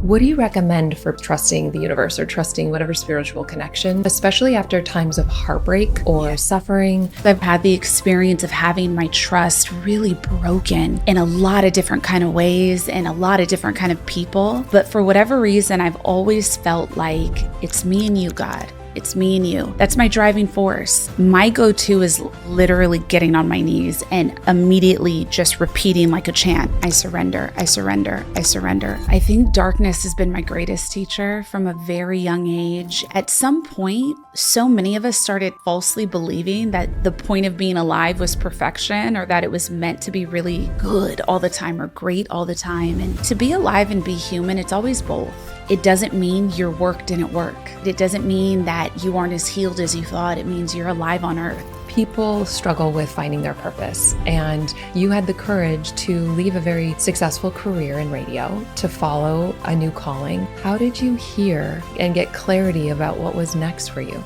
What do you recommend for trusting the universe or trusting whatever spiritual connection, especially after times of heartbreak or suffering? I've had the experience of having my trust really broken in a lot of different kind of ways and a lot of different kind of people. But for whatever reason, I've always felt like it's me and you, God. It's me and you. That's my driving force. My go-to is literally getting on my knees and immediately just repeating like a chant, I surrender, I surrender, I surrender. I think darkness has been my greatest teacher from a very young age. At some point, so many of us started falsely believing that the point of being alive was perfection, or that it was meant to be really good all the time or great all the time. And to be alive and be human, it's always both. It doesn't mean your work didn't work. It doesn't mean that you aren't as healed as you thought. It means you're alive on earth. People struggle with finding their purpose, and you had the courage to leave a very successful career in radio to follow a new calling. How did you hear and get clarity about what was next for you?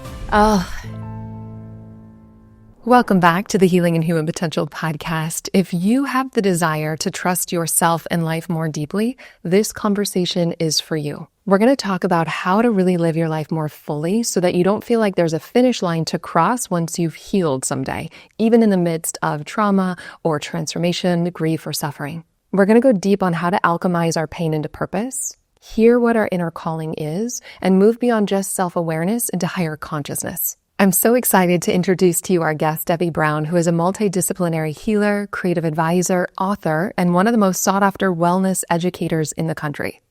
Welcome back to the Healing and Human Potential podcast. If you have the desire to trust yourself and life more deeply, this conversation is for you. We're going to talk about how to really live your life more fully so that you don't feel like there's a finish line to cross once you've healed someday, even in the midst of trauma or transformation, grief, or suffering. We're going to go deep on how to alchemize our pain into purpose, hear what our inner calling is, and move beyond just self-awareness into higher consciousness. I'm so excited to introduce to you our guest, Devi Brown, who is a multidisciplinary healer, creative advisor, author, and one of the most sought-after wellness educators in the country.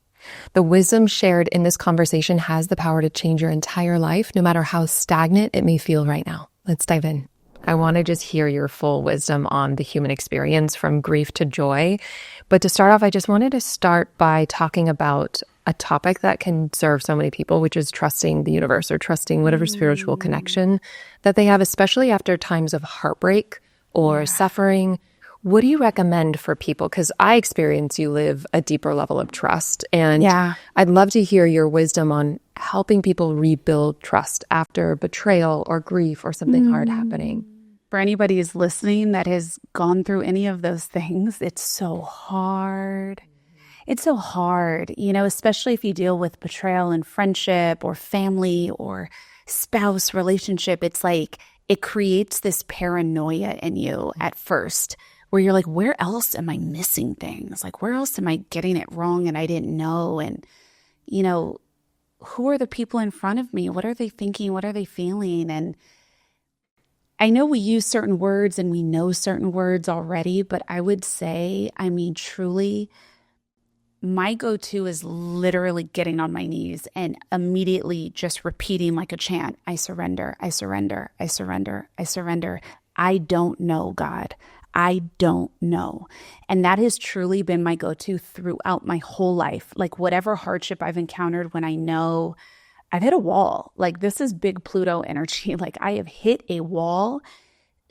The wisdom shared in this conversation has the power to change your entire life, no matter how stagnant it may feel right now. Let's dive in. I want to just hear your full wisdom on the human experience from grief to joy. But to start off, I just wanted to start by talking about a topic that can serve so many people, which is trusting the universe or trusting whatever spiritual connection that they have, especially after times of heartbreak or suffering. What do you recommend for people? Because I experience you live a deeper level of trust. And I'd love to hear your wisdom on helping people rebuild trust after betrayal or grief or something hard happening. For anybody who's listening that has gone through any of those things, it's so hard. It's so hard, especially if you deal with betrayal in friendship or family or spouse relationship. It's like it creates this paranoia in you at first where you're like, where else am I missing things? Like, where else am I getting it wrong and I didn't know? And, who are the people in front of me? What are they thinking? What are they feeling? And I know we use certain words and we know certain words already, but I would say, truly, my go-to is literally getting on my knees and immediately just repeating like a chant, I surrender, I surrender, I surrender, I surrender. I don't know, God. I don't know. And that has truly been my go-to throughout my whole life. Like whatever hardship I've encountered, when I know I've hit a wall, like this is big Pluto energy. Like I have hit a wall,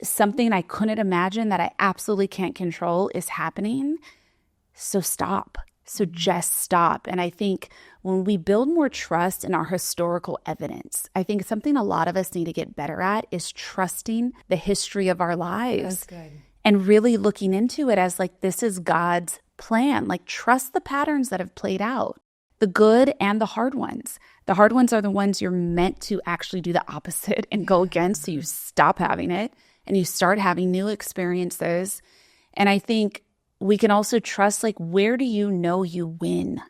something I couldn't imagine that I absolutely can't control is happening. So stop. So just stop. And I think when we build more trust in our historical evidence, I think something a lot of us need to get better at is trusting the history of our lives. That's good. And really looking into it as like, this is God's plan. Like trust the patterns that have played out, the good and the hard ones. The hard ones are the ones you're meant to actually do the opposite and go against. So you stop having it and you start having new experiences. And I think we can also trust, like, where do you know you win?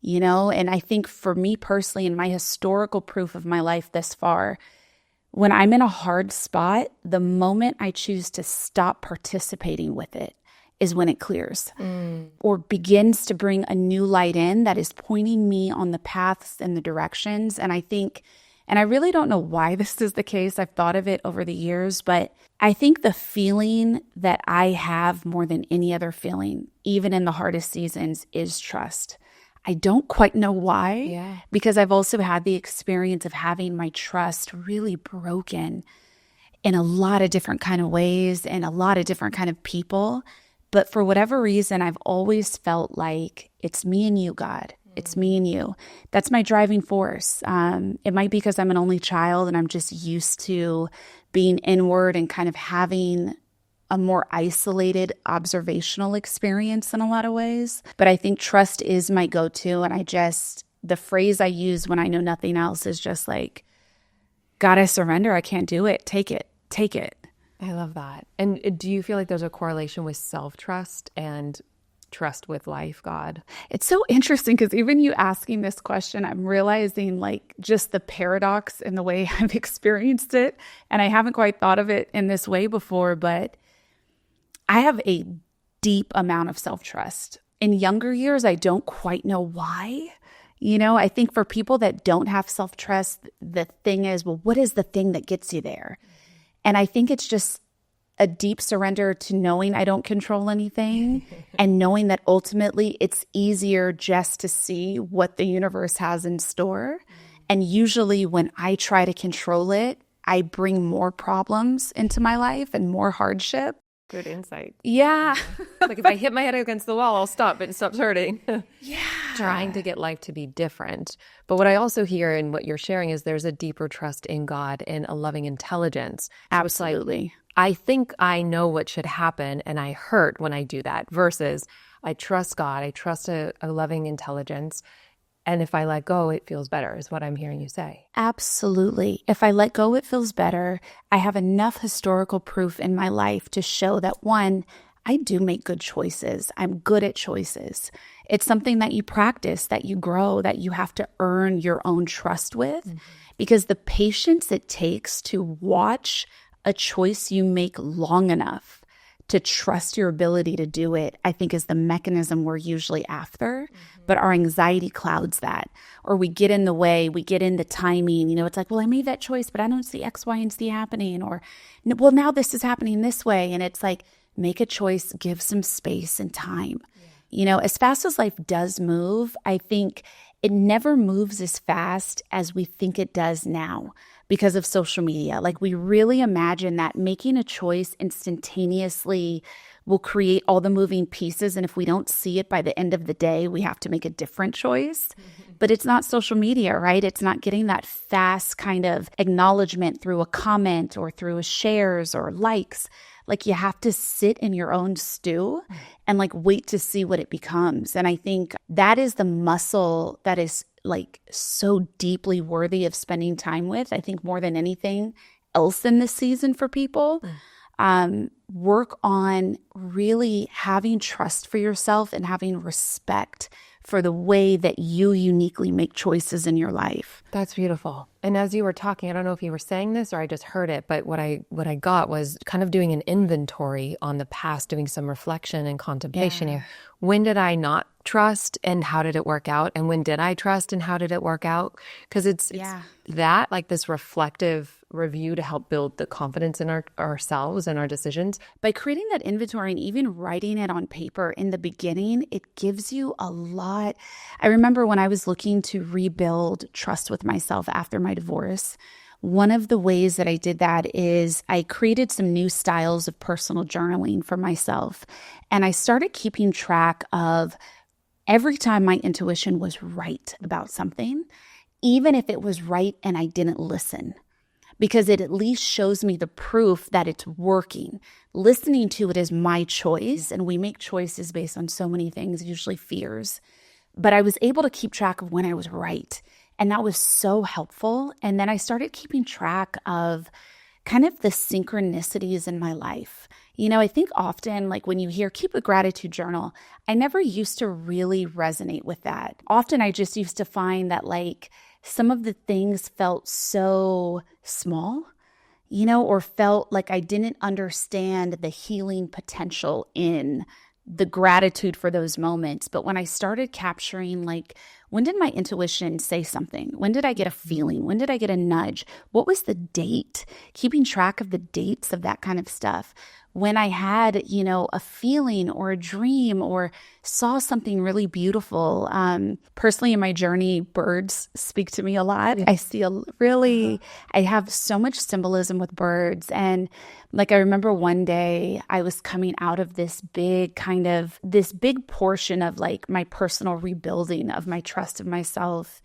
And I think for me personally, in my historical proof of my life thus far, when I'm in a hard spot, the moment I choose to stop participating with it is when it clears or begins to bring a new light in that is pointing me on the paths and the directions. And I think, and I really don't know why this is the case. I've thought of it over the years, but I think the feeling that I have more than any other feeling, even in the hardest seasons, is trust. I don't quite know why, because I've also had the experience of having my trust really broken in a lot of different kind of ways and a lot of different kind of people. But for whatever reason, I've always felt like it's me and you, God. It's me and you. That's my driving force. It might be because I'm an only child and I'm just used to being inward and kind of having a more isolated observational experience in a lot of ways. But I think trust is my go-to. And the phrase I use when I know nothing else is just like, God, I surrender. I can't do it. Take it. Take it. I love that. And do you feel like there's a correlation with self-trust and trust with life, God? It's so interesting because even you asking this question, I'm realizing like just the paradox in the way I've experienced it. And I haven't quite thought of it in this way before, but I have a deep amount of self-trust. In younger years, I don't quite know why. I think for people that don't have self-trust, the thing is, well, what is the thing that gets you there? And I think it's just a deep surrender to knowing I don't control anything and knowing that ultimately it's easier just to see what the universe has in store. And usually when I try to control it, I bring more problems into my life and more hardship. Good insight. Yeah. Like if I hit my head against the wall, I'll stop. It stops hurting. Yeah. Trying to get life to be different. But what I also hear in what you're sharing is there's a deeper trust in God and a loving intelligence. Absolutely. I think I know what should happen and I hurt when I do that versus I trust God. I trust a loving intelligence. And if I let go, it feels better is what I'm hearing you say. Absolutely. If I let go, it feels better. I have enough historical proof in my life to show that, one, I do make good choices. I'm good at choices. It's something that you practice, that you grow, that you have to earn your own trust with. Because the patience it takes to watch a choice you make long enough to trust your ability to do it, I think is the mechanism we're usually after. But our anxiety clouds that. Or we get in the way, we get in the timing. It's like, well, I made that choice, but I don't see X, Y, and Z happening. Or, well, now this is happening this way. And it's like, make a choice, give some space and time. As fast as life does move, I think it never moves as fast as we think it does now because of social media. Like we really imagine that making a choice instantaneously will create all the moving pieces. And if we don't see it by the end of the day, we have to make a different choice. But it's not social media, right? It's not getting that fast kind of acknowledgement through a comment or through a shares or likes. Like you have to sit in your own stew and like wait to see what it becomes. And I think that is the muscle that is like so deeply worthy of spending time with. I think more than anything else in this season for people, work on really having trust for yourself and having respect for the way that you uniquely make choices in your life. That's beautiful. And as you were talking, I don't know if you were saying this or I just heard it, but what I got was kind of doing an inventory on the past, doing some reflection and contemplation here. When did I not trust and how did it work out? And when did I trust and how did it work out? Because it's that, like this reflective review to help build the confidence in ourselves and our decisions. By creating that inventory and even writing it on paper in the beginning, it gives you a lot. I remember when I was looking to rebuild trust with myself after my divorce, one of the ways that I did that is I created some new styles of personal journaling for myself. And I started keeping track of every time my intuition was right about something, even if it was right and I didn't listen. Because it at least shows me the proof that it's working. Listening to it is my choice, and we make choices based on so many things, usually fears. But I was able to keep track of when I was right, and that was so helpful. And then I started keeping track of kind of the synchronicities in my life. I think often, like when you hear keep a gratitude journal, I never used to really resonate with that. Often I just used to find that like some of the things felt so small, or felt like I didn't understand the healing potential in the gratitude for those moments. But when I started capturing, like, when did my intuition say something? When did I get a feeling? When did I get a nudge? What was the date? Keeping track of the dates of that kind of stuff. When I had, a feeling or a dream or saw something really beautiful. Personally, in my journey, birds speak to me a lot. I see I have so much symbolism with birds. And like, I remember one day I was coming out of this big portion of like my personal rebuilding of my trust of myself.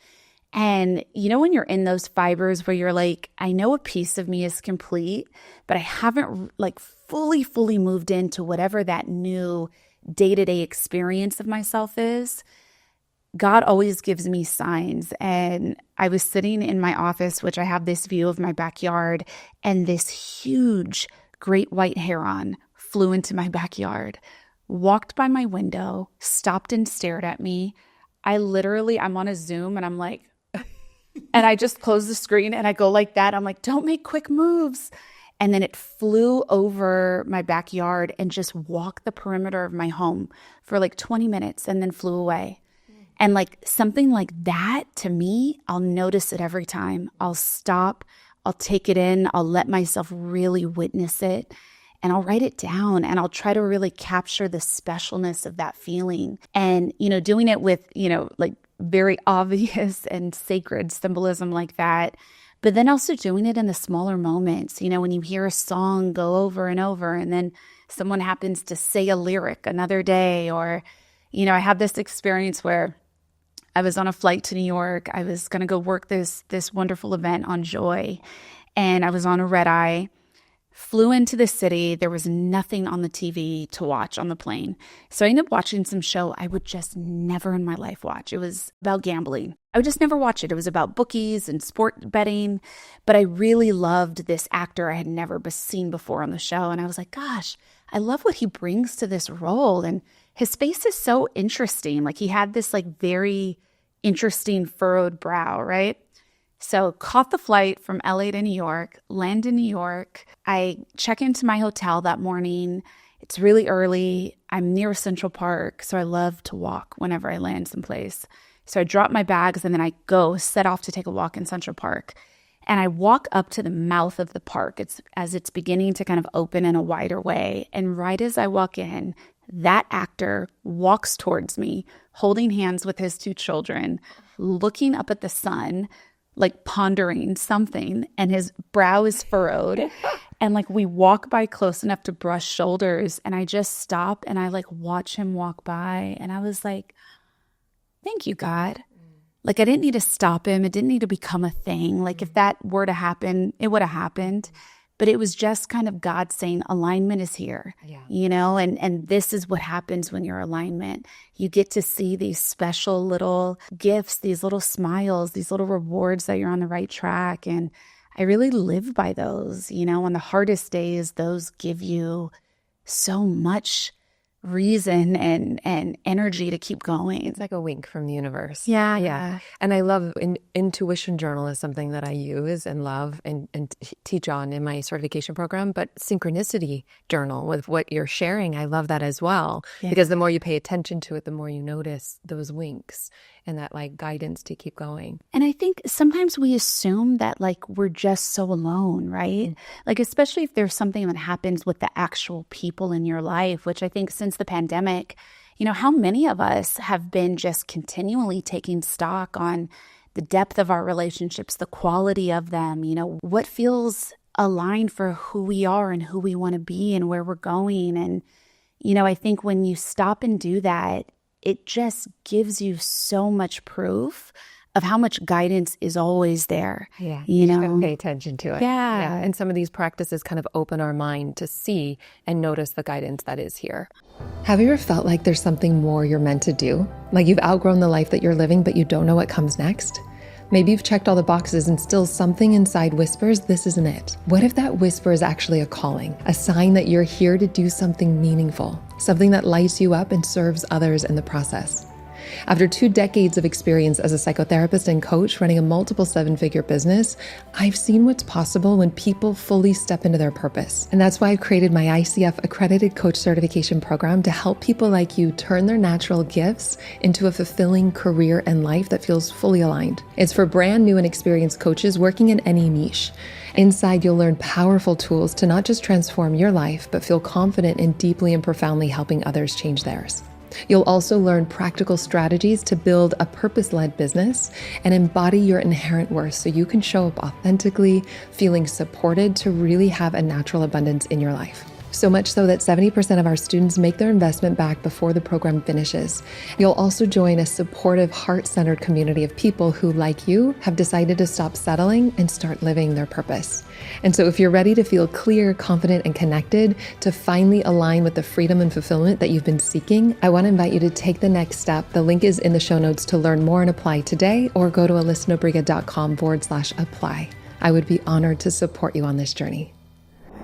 And you know, when you're in those fibers where you're like, I know a piece of me is complete, but I haven't like fully moved into whatever that new day-to-day experience of myself is, God always gives me signs. And I was sitting in my office, which I have this view of my backyard, and this huge great white heron flew into my backyard, walked by my window, stopped and stared at me. I'm on a Zoom and I'm like, and I just close the screen and I go like that. I'm like, don't make quick moves. And then it flew over my backyard and just walked the perimeter of my home for like 20 minutes and then flew away. And like something like that, to me, I'll notice it every time. I'll stop, I'll take it in, I'll let myself really witness it, and I'll write it down, and I'll try to really capture the specialness of that feeling. And, you know, doing it with, you know, like very obvious and sacred symbolism like that, but then also doing it in the smaller moments. You know, when you hear a song go over and over, and then someone happens to say a lyric another day, or, you know, I had this experience where I was on a flight to New York. I was going to go work this wonderful event on joy, and I was on a red eye. Flew into the city. There was nothing on the TV to watch on the plane. So I ended up watching some show I would just never in my life watch. It was about gambling. I would just never watch it. It was about bookies and sport betting. But I really loved this actor I had never seen before on the show. And I was like, gosh, I love what he brings to this role. And his face is so interesting. Like, he had this like very interesting furrowed brow, right? So caught the flight from LA to New York, land in New York. I check into my hotel that morning. It's really early. I'm near Central Park, so I love to walk whenever I land someplace. So I drop my bags and then I set off to take a walk in Central Park. And I walk up to the mouth of the park. It's beginning to kind of open in a wider way. And right as I walk in, that actor walks towards me, holding hands with his 2 children, looking up at the sun, like pondering something, and his brow is furrowed. And like we walk by close enough to brush shoulders, and I just stop and I like watch him walk by. And I was like, thank you, God. Like, I didn't need to stop him. It didn't need to become a thing. Like, if that were to happen, it would have happened. But it was just kind of God saying, alignment is here, you know, and this is what happens when you're alignment. You get to see these special little gifts, these little smiles, these little rewards that you're on the right track. And I really live by those, you know. On the hardest days, those give you so much reason and energy to keep going. It's like a wink from the universe. Yeah. And I love intuition journal is something that I use and love and teach on in my certification program. But synchronicity journal with what you're sharing, I love that as well. Yeah. Because the more you pay attention to it, the more you notice those winks and that like guidance to keep going. And I think sometimes we assume that like we're just so alone, right? Mm-hmm. Like, especially if there's something that happens with the actual people in your life, which I think since the pandemic, you know, how many of us have been just continually taking stock on the depth of our relationships, the quality of them, you know, what feels aligned for who we are and who we want to be and where we're going. And, you know, I think when you stop and do that, it just gives you so much proof of how much guidance is always there. Yeah. You know, pay attention to it. Yeah. And some of these practices kind of open our mind to see and notice the guidance that is here. Have you ever felt like there's something more you're meant to do? Like you've outgrown the life that you're living, but you don't know what comes next? Maybe you've checked all the boxes and still something inside whispers, this isn't it. What if that whisper is actually a calling, a sign that you're here to do something meaningful, something that lights you up and serves others in the process? After 2 decades of experience as a psychotherapist and coach running a multiple 7-figure business, I've seen what's possible when people fully step into their purpose. And that's why I've created my ICF accredited coach certification program to help people like you turn their natural gifts into a fulfilling career and life that feels fully aligned. It's for brand new and experienced coaches working in any niche. Inside, you'll learn powerful tools to not just transform your life, but feel confident in deeply and profoundly helping others change theirs. You'll also learn practical strategies to build a purpose-led business and embody your inherent worth so you can show up authentically, feeling supported to really have a natural abundance in your life. So much so that 70% of our students make their investment back before the program finishes. You'll also join a supportive, heart-centered community of people who, like you, have decided to stop settling and start living their purpose. And so if you're ready to feel clear, confident, and connected, to finally align with the freedom and fulfillment that you've been seeking, I want to invite you to take the next step. The link is in the show notes to learn more and apply today, or go to alyssanobriga.com/apply. I would be honored to support you on this journey.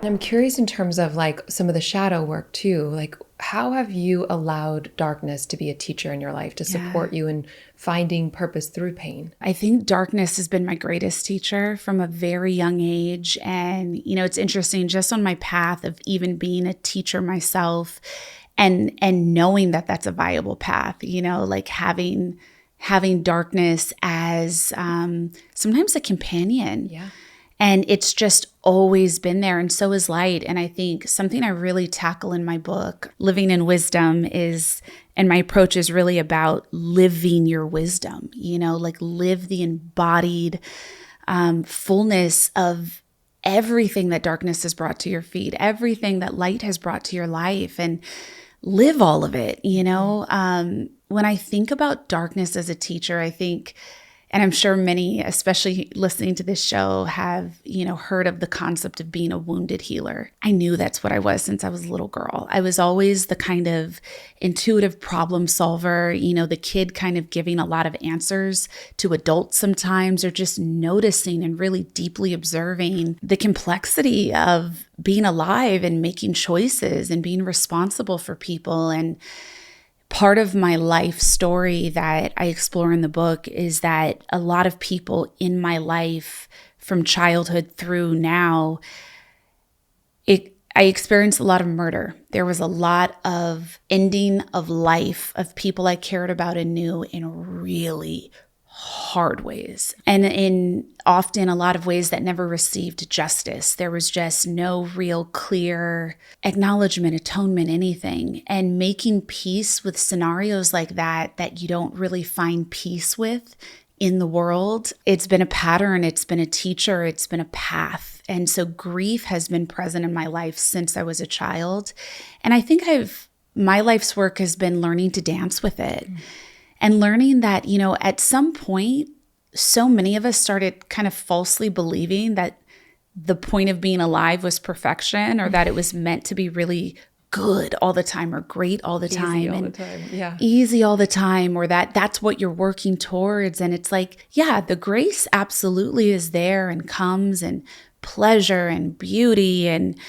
I'm curious in terms of like some of the shadow work too, like how have you allowed darkness to be a teacher in your life to support you in finding purpose through pain? I think darkness has been my greatest teacher from a very young age. And, it's interesting just on my path of even being a teacher myself and knowing that that's a viable path, like having darkness as sometimes a companion. Yeah. And it's just always been there. And so is light. And I think something I really tackle in my book, Living in Wisdom, and my approach is really about living your wisdom, like live the embodied fullness of everything that darkness has brought to your feet, everything that light has brought to your life, and live all of it, When I think about darkness as a teacher, I think, and I'm sure many, especially listening to this show, have, heard of the concept of being a wounded healer. I knew that's what I was since I was a little girl. I was always the kind of intuitive problem solver, the kid kind of giving a lot of answers to adults sometimes, or just noticing and really deeply observing the complexity of being alive and making choices and being responsible for people. And part of my life story that I explore in the book is that a lot of people in my life from childhood through now, I experienced a lot of murder. There was a lot of ending of life of people I cared about and knew in really hard ways, and in often a lot of ways that never received justice. There was just no real clear acknowledgement, atonement, anything. And making peace with scenarios like that you don't really find peace with in the world, it's been a pattern, it's been a teacher, it's been a path. And so grief has been present in my life since I was a child. And I think my life's work has been learning to dance with it. And learning that, at some point, so many of us started kind of falsely believing that the point of being alive was perfection, or that it was meant to be really good all the time, or great all the time. Easy all the time. Yeah. Easy all the time, or that's what you're working towards. And it's like, yeah, the grace absolutely is there and comes, and pleasure and beauty and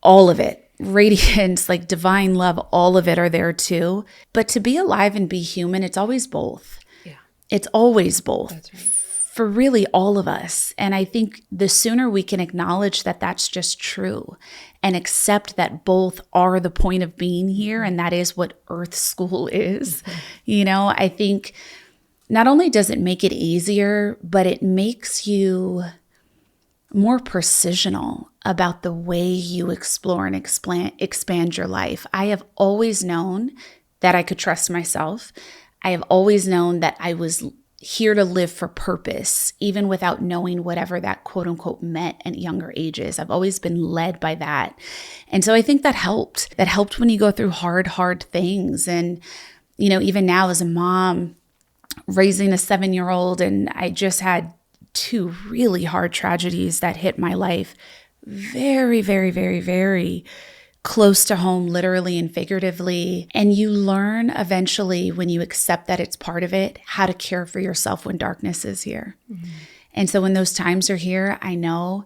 all of it. Radiance, like divine love, all of it are there too. But to be alive and be human, it's always both. Yeah. It's always both. That's right. For really all of us. And I think the sooner we can acknowledge that that's just true and accept that both are the point of being here, and that is what Earth School is, I think not only does it make it easier, but it makes you more precisional about the way you explore and expand your life. I have always known that I could trust myself. I have always known that I was here to live for purpose, even without knowing whatever that quote unquote meant at younger ages. I've always been led by that. And so I think that helped. That helped when you go through hard things. And, even now as a mom, raising a 7-year-old, and I just had 2 really hard tragedies that hit my life very, very, very, very close to home, literally and figuratively. And you learn eventually, when you accept that it's part of it, how to care for yourself when darkness is here. Mm-hmm. And so when those times are here, I know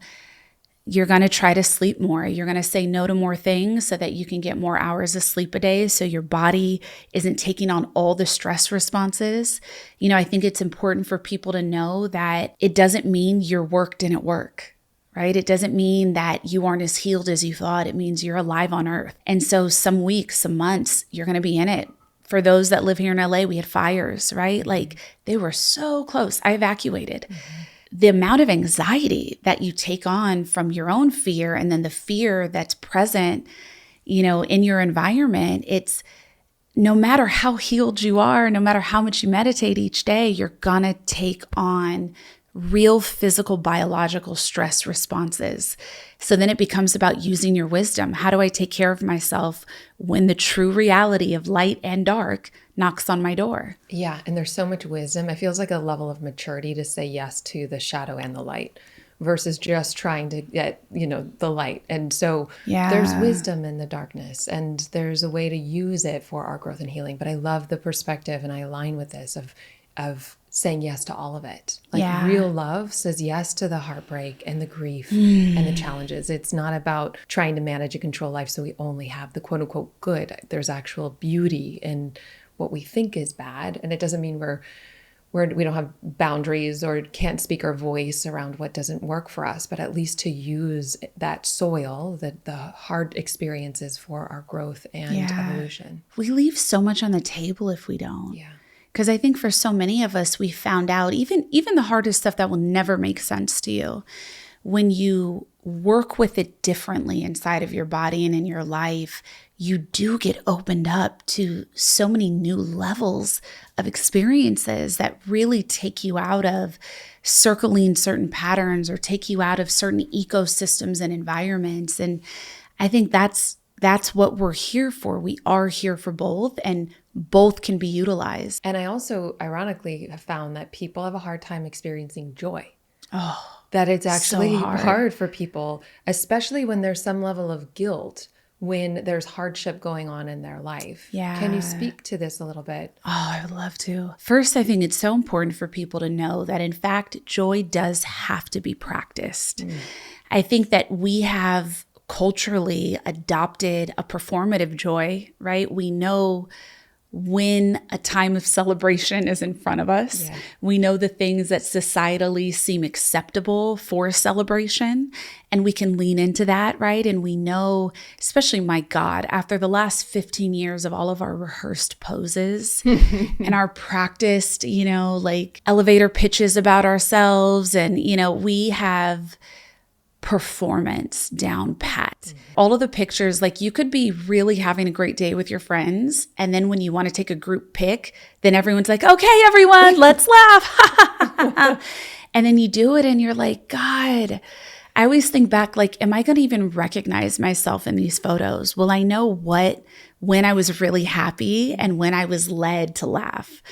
you're going to try to sleep more. You're going to say no to more things so that you can get more hours of sleep a day, so your body isn't taking on all the stress responses. I think it's important for people to know that it doesn't mean your work didn't work, right? It doesn't mean that you aren't as healed as you thought. It means you're alive on Earth. And so some weeks, some months, you're going to be in it. For those that live here in LA, we had fires, right? Like they were so close. I evacuated. Mm-hmm. The amount of anxiety that you take on from your own fear, and then the fear that's present, in your environment, it's no matter how healed you are, no matter how much you meditate each day, you're gonna take on real physical, biological stress responses. So then it becomes about using your wisdom. How do I take care of myself when the true reality of light and dark knocks on my door? Yeah. And there's so much wisdom. It feels like a level of maturity to say yes to the shadow and the light versus just trying to get, the light. And so there's wisdom in the darkness, and there's a way to use it for our growth and healing. But I love the perspective, and I align with this of saying yes to all of it. Like real love says yes to the heartbreak and the grief and the challenges. It's not about trying to manage and control life so we only have the quote unquote good. There's actual beauty in what we think is bad. And it doesn't mean we don't have boundaries or can't speak our voice around what doesn't work for us, but at least to use that soil, the hard experiences for our growth and evolution. We leave so much on the table if we don't. Yeah. Because I think for so many of us, we found out even the hardest stuff that will never make sense to you, when you work with it differently inside of your body and in your life, you do get opened up to so many new levels of experiences that really take you out of circling certain patterns or take you out of certain ecosystems and environments. And I think that's what we're here for. We are here for both, and both can be utilized. And I also, ironically, have found that people have a hard time experiencing joy. Oh, that it's actually so hard for people, especially when there's some level of guilt, when there's hardship going on in their life. Yeah. Can you speak to this a little bit? Oh, I would love to. First, I think it's so important for people to know that, in fact, joy does have to be practiced. I think that we have culturally adopted a performative joy, right? We know when a time of celebration is in front of us. Yeah. We know the things that societally seem acceptable for celebration, and we can lean into that, right? And we know, especially, my God, after the last 15 years of all of our rehearsed poses and our practiced, like elevator pitches about ourselves, and, we have performance down pat. All of the pictures, like you could be really having a great day with your friends, and then when you want to take a group pic, then everyone's like, okay, everyone, let's laugh. And then you do it and you're like, God, I always think back, like, am I going to even recognize myself in these photos? Will I know when I was really happy and when I was led to laugh?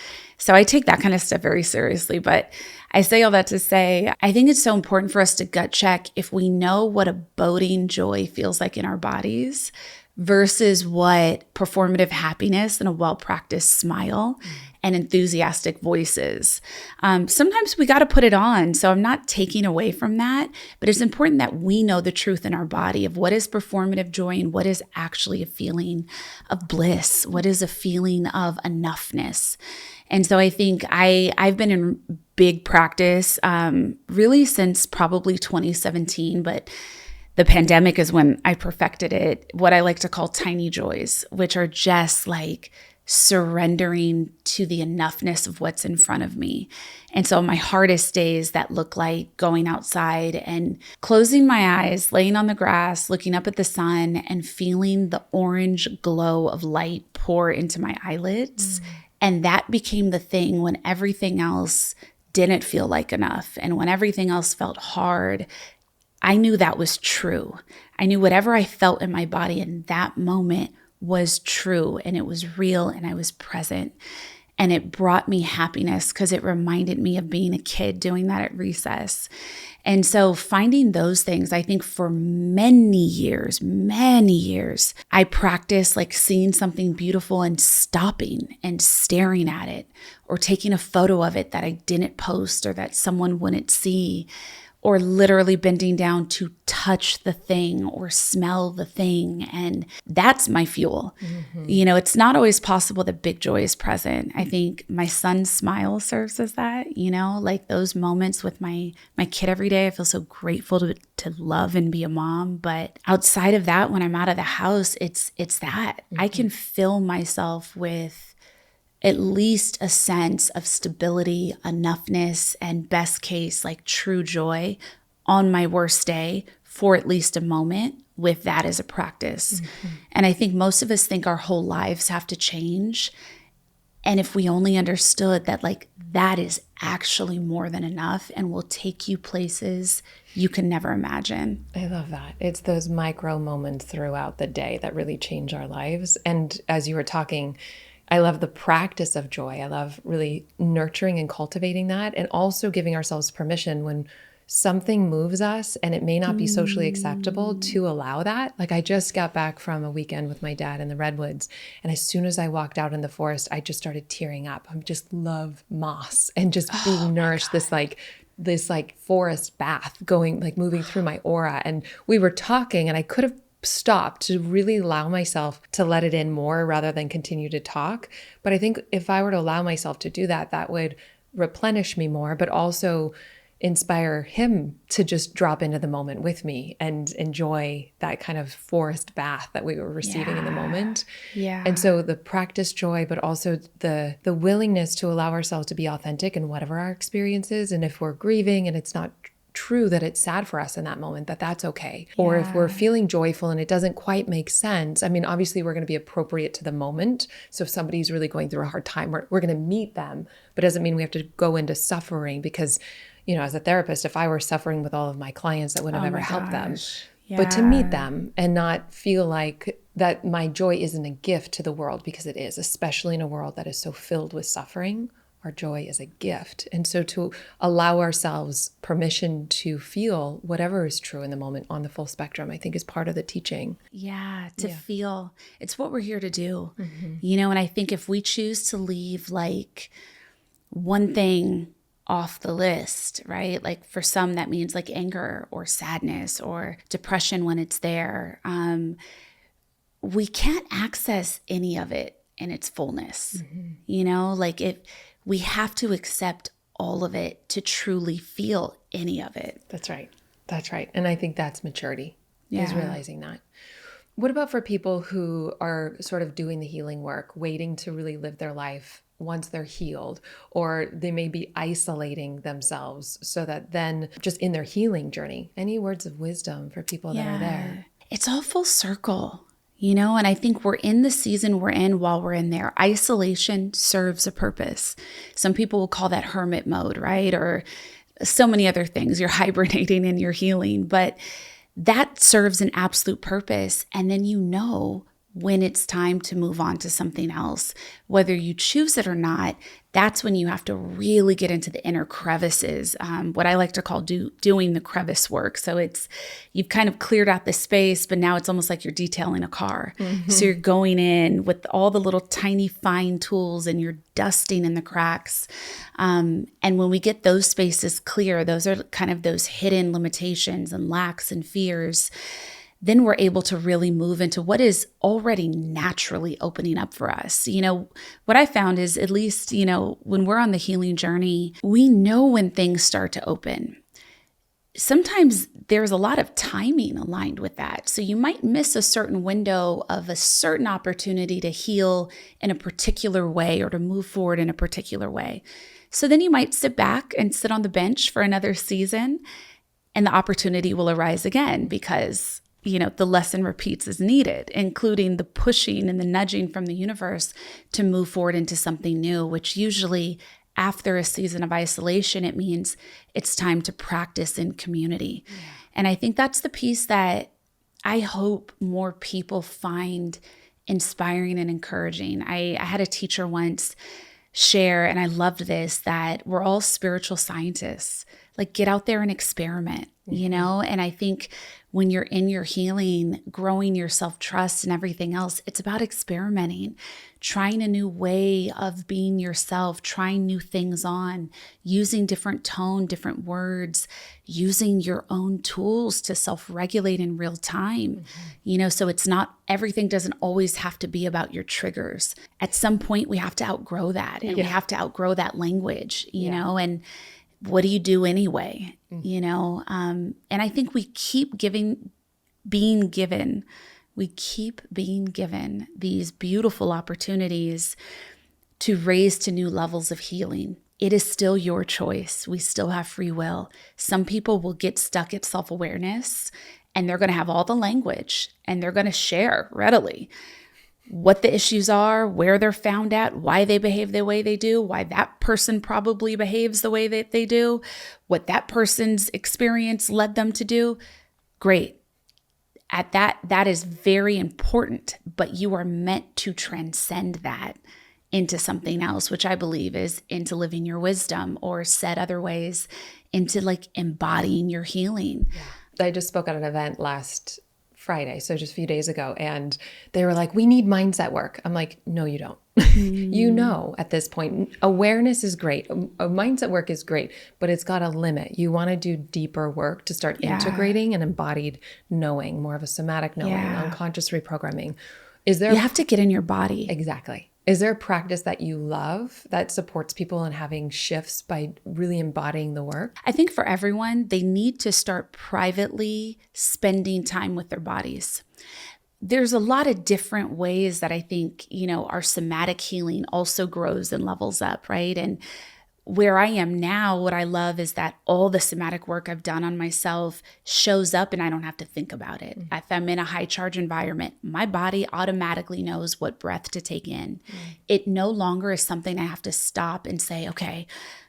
So I take that kind of stuff very seriously, but I say all that to say, I think it's so important for us to gut check if we know what a boding joy feels like in our bodies versus what performative happiness and a well-practiced smile and enthusiastic voices. Sometimes we got to put it on. So I'm not taking away from that, but it's important that we know the truth in our body of what is performative joy and what is actually a feeling of bliss, what is a feeling of enoughness. And so I think I've been in big practice really since probably 2017, but the pandemic is when I perfected it, what I like to call tiny joys, which are just like surrendering to the enoughness of what's in front of me. And so my hardest days that look like going outside and closing my eyes, laying on the grass, looking up at the sun and feeling the orange glow of light pour into my eyelids. And that became the thing when everything else didn't feel like enough. And when everything else felt hard, I knew that was true. I knew whatever I felt in my body in that moment was true, and it was real, and I was present. And it brought me happiness because it reminded me of being a kid doing that at recess. And so finding those things, I think for many years, I practiced like seeing something beautiful and stopping and staring at it, or taking a photo of it that I didn't post or that someone wouldn't see, or literally bending down to touch the thing or smell the thing. And that's my fuel. It's not always possible that big joy is present. I think my son's smile serves as that, like those moments with my kid every day. I feel so grateful to love and be a mom. But outside of that, when I'm out of the house, it's that. I can fill myself with at least a sense of stability, enoughness, and best case, like true joy on my worst day for at least a moment with that as a practice. And I think most of us think our whole lives have to change. And if we only understood that, like, that is actually more than enough and will take you places you can never imagine. I love that. It's those micro moments throughout the day that really change our lives. And as you were talking, I love the practice of joy. I love really nurturing and cultivating that, and also giving ourselves permission when something moves us and it may not be socially acceptable to allow that. Like, I just got back from a weekend with my dad in the Redwoods, and as soon as I walked out in the forest, I just started tearing up. I just love moss and just being nourished, this forest bath going, like, moving through my aura. And we were talking, and I could have stopped to really allow myself to let it in more rather than continue to talk. But I think if I were to allow myself to do that, that would replenish me more, but also inspire him to just drop into the moment with me and enjoy that kind of forest bath that we were receiving in the moment. Yeah. And so the practice joy, but also the willingness to allow ourselves to be authentic in whatever our experience is. And if we're grieving and it's not true that it's sad for us in that moment, that's okay. Or if we're feeling joyful and it doesn't quite make sense, I mean, obviously we're going to be appropriate to the moment. So if somebody's really going through a hard time, we're going to meet them, but it doesn't mean we have to go into suffering, because, you know, as a therapist, if I were suffering with all of my clients, that wouldn't have ever helped them. But to meet them and not feel like that my joy isn't a gift to the world, because it is, especially in a world that is so filled with suffering. Our joy is a gift. And so to allow ourselves permission to feel whatever is true in the moment on the full spectrum, I think is part of the teaching. To feel. It's what we're here to do. You know, and I think if we choose to leave like one thing off the list, right? Like for some, that means like anger or sadness or depression when it's there. We can't access any of it in its fullness. You know, like we have to accept all of it to truly feel any of it. That's right. That's right. And I think that's maturity, is realizing that. What about for people who are sort of doing the healing work, waiting to really live their life once they're healed, or they may be isolating themselves so that then just in their healing journey, any words of wisdom for people that are there? It's all full circle. You know, and I think we're in the season we're in while we're in there. Isolation serves a purpose. Some people will call that hermit mode, right? Or so many other things. You're hibernating and you're healing, but that serves an absolute purpose. And then you know when it's time to move on to something else, whether you choose it or not. That's when you have to really get into the inner crevices, what I like to call doing the crevice work. So it's, you've kind of cleared out the space, but now it's almost like you're detailing a car. So you're going in with all the little tiny fine tools and you're dusting in the cracks. And when we get those spaces clear, those are kind of those hidden limitations and lacks and fears. Then we're able to really move into what is already naturally opening up for us. You know, what I found is, at least, you know, when we're on the healing journey, we know when things start to open. Sometimes there's a lot of timing aligned with that. So you might miss a certain window of a certain opportunity to heal in a particular way or to move forward in a particular way. So then you might sit back and sit on the bench for another season, and the opportunity will arise again because, you know, the lesson repeats as needed, including the pushing and the nudging from the universe to move forward into something new, which usually after a season of isolation, it means it's time to practice in community. And I think that's the piece that I hope more people find inspiring and encouraging. I had a teacher once share, and I loved this, that we're all spiritual scientists. Like, get out there and experiment, you know? And I think when you're in your healing, growing your self-trust and everything else, it's about experimenting, trying a new way of being yourself, trying new things on, using different tone, different words, using your own tools to self-regulate in real time. You know, so it's not, everything doesn't always have to be about your triggers. At some point, we have to outgrow that, and we have to outgrow that language, you know, and what do you do anyway? You know, and I think we keep being given these beautiful opportunities to raise to new levels of healing. It is still your choice. We still have free will. Some people will get stuck at self-awareness, and they're going to have all the language and they're going to share readily. what the issues are, where they're found at, why they behave the way they do, why that person probably behaves the way that they do, what that person's experience led them to do. Great. At that is very important, but you are meant to transcend that into something else, which I believe is into living your wisdom, or said other ways, into like embodying your healing. Yeah. I just spoke at an event last Friday, so just a few days ago, and they were like, we need mindset work. I'm like, no, you don't. You know, at this point, awareness is great. Mindset work is great, but it's got a limit. You want to do deeper work to start integrating an embodied knowing, more of a somatic knowing, unconscious reprogramming. You have to get in your body. Exactly. Is there a practice that you love that supports people in having shifts by really embodying the work? I think for everyone, they need to start privately spending time with their bodies. There's a lot of different ways that I think, our somatic healing also grows and levels up, right? And where I am now, what I love is that all the somatic work I've done on myself shows up and I don't have to think about it. If I'm in a high charge environment, my body automatically knows what breath to take in. It no longer is something I have to stop and say, okay,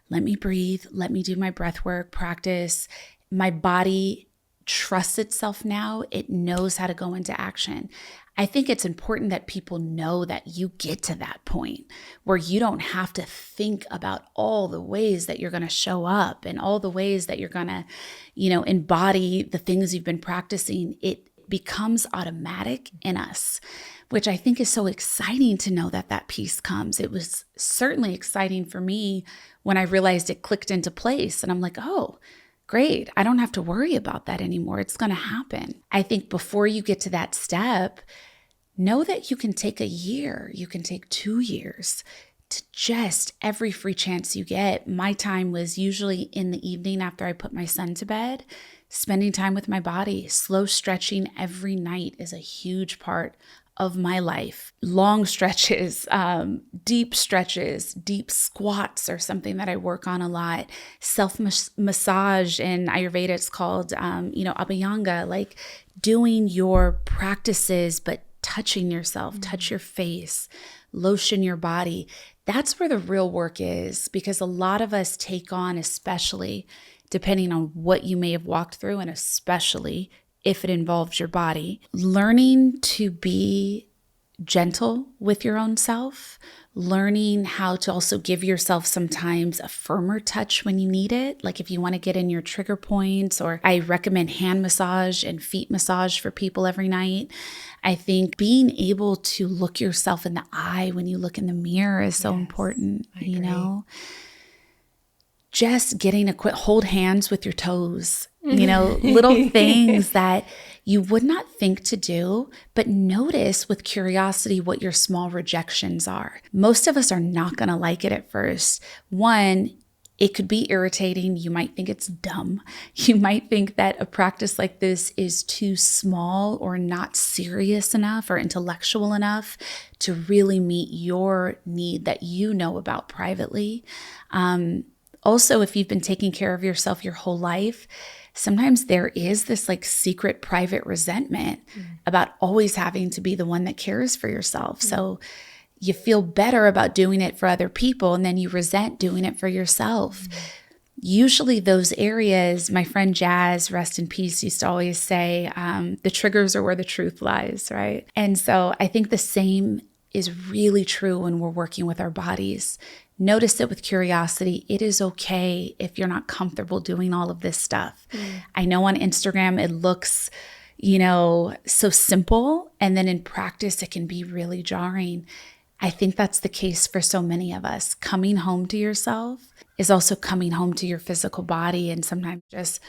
let me breathe. Let me do my breath work practice. My body trusts itself now. It knows how to go into action. I think it's important that people know that you get to that point where you don't have to think about all the ways that you're going to show up and all the ways that you're going to, embody the things you've been practicing. It becomes automatic in us, which I think is so exciting to know that piece comes. It was certainly exciting for me when I realized it clicked into place, and I'm like, oh, great. I don't have to worry about that anymore. It's going to happen. I think before you get to that step, know that you can take a year, you can take 2 years to just every free chance you get. My time was usually in the evening after I put my son to bed, spending time with my body. Slow stretching every night is a huge part of my life. Long stretches, deep squats are something that I work on a lot. Self-massage in Ayurveda, it's called, abhyanga, like doing your practices, but touching yourself, touch your face, lotion your body. That's where the real work is, because a lot of us take on, especially depending on what you may have walked through, and especially if it involves your body, learning to be gentle with your own self, learning how to also give yourself sometimes a firmer touch when you need it. Like if you want to get in your trigger points, or I recommend hand massage and feet massage for people every night. I think being able to look yourself in the eye when you look in the mirror is so important, Just getting hold hands with your toes, little things that you would not think to do, but notice with curiosity what your small rejections are. Most of us are not going to like it at first. One, it could be irritating. You might think it's dumb. You might think that a practice like this is too small or not serious enough or intellectual enough to really meet your need that you know about privately. Also, if you've been taking care of yourself your whole life, sometimes there is this like secret private resentment about always having to be the one that cares for yourself. So you feel better about doing it for other people, and then you resent doing it for yourself. Usually those areas, my friend Jazz, rest in peace, used to always say, the triggers are where the truth lies, right? And so I think the same is really true when we're working with our bodies. Notice it with curiosity. It is okay if you're not comfortable doing all of this stuff. I know on Instagram it looks, so simple, and then in practice it can be really jarring. I think that's the case for so many of us. Coming home to yourself is also coming home to your physical body, and sometimes just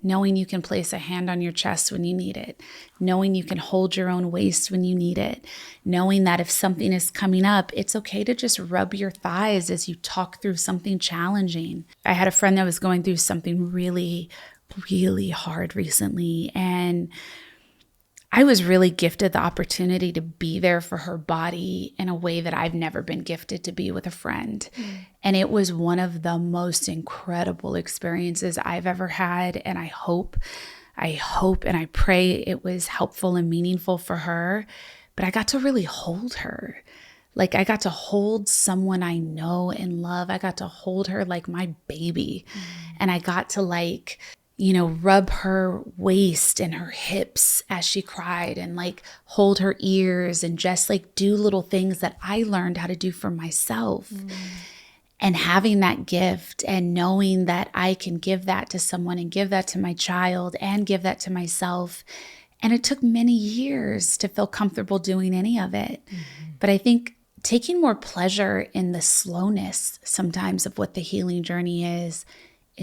knowing you can place a hand on your chest when you need it, knowing you can hold your own waist when you need it, knowing that if something is coming up, it's okay to just rub your thighs as you talk through something challenging. I had a friend that was going through something really, really hard recently, and I was really gifted the opportunity to be there for her body in a way that I've never been gifted to be with a friend. And it was one of the most incredible experiences I've ever had. And I hope and I pray it was helpful and meaningful for her. but I got to really hold her. Like I got to hold someone I know and love. I got to hold her like my baby. And I got to like, rub her waist and her hips as she cried and like hold her ears and just like do little things that I learned how to do for myself. And having that gift and knowing that I can give that to someone and give that to my child and give that to myself. And it took many years to feel comfortable doing any of it. But I think taking more pleasure in the slowness sometimes of what the healing journey is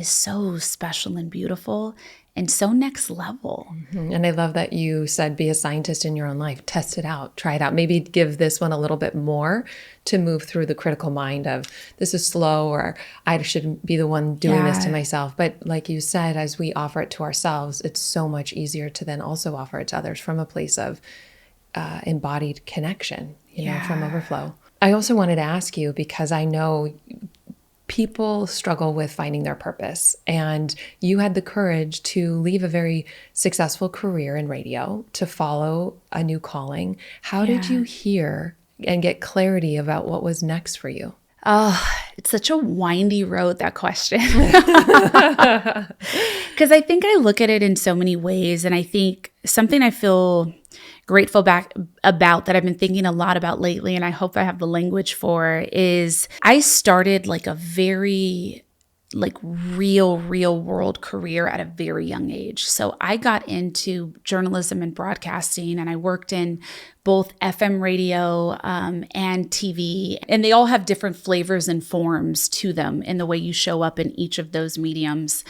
so special and beautiful and so next level. And I love that you said, be a scientist in your own life, test it out, try it out, maybe give this one a little bit more to move through the critical mind of this is slow, or I should be the one doing this to myself. But like you said, as we offer it to ourselves, it's so much easier to then also offer it to others from a place of embodied connection, from overflow. I also wanted to ask you, because I know people struggle with finding their purpose, and you had the courage to leave a very successful career in radio to follow a new calling. How did you hear and get clarity about what was next for you? Oh, it's such a windy road, that question. Because I think I look at it in so many ways. And I think something I feel grateful about that I've been thinking a lot about lately, and I hope I have the language for, is I started like a very real world career at a very young age. So I got into journalism and broadcasting, and I worked in both FM radio and TV, and they all have different flavors and forms to them in the way you show up in each of those mediums.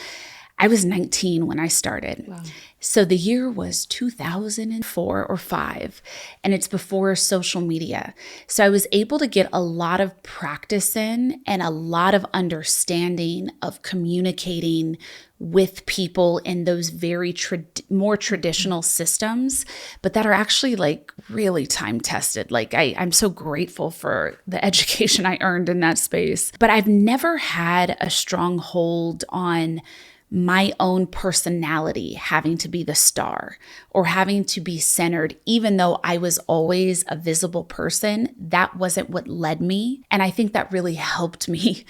I was 19 when I started. Wow. So the year was 2004 or 5, and it's before social media. So I was able to get a lot of practice in and a lot of understanding of communicating with people in those very more traditional systems, but that are actually like really time tested. Like I'm so grateful for the education I earned in that space. But I've never had a strong hold on my own personality having to be the star or having to be centered, even though I was always a visible person. That wasn't what led me. And I think that really helped me,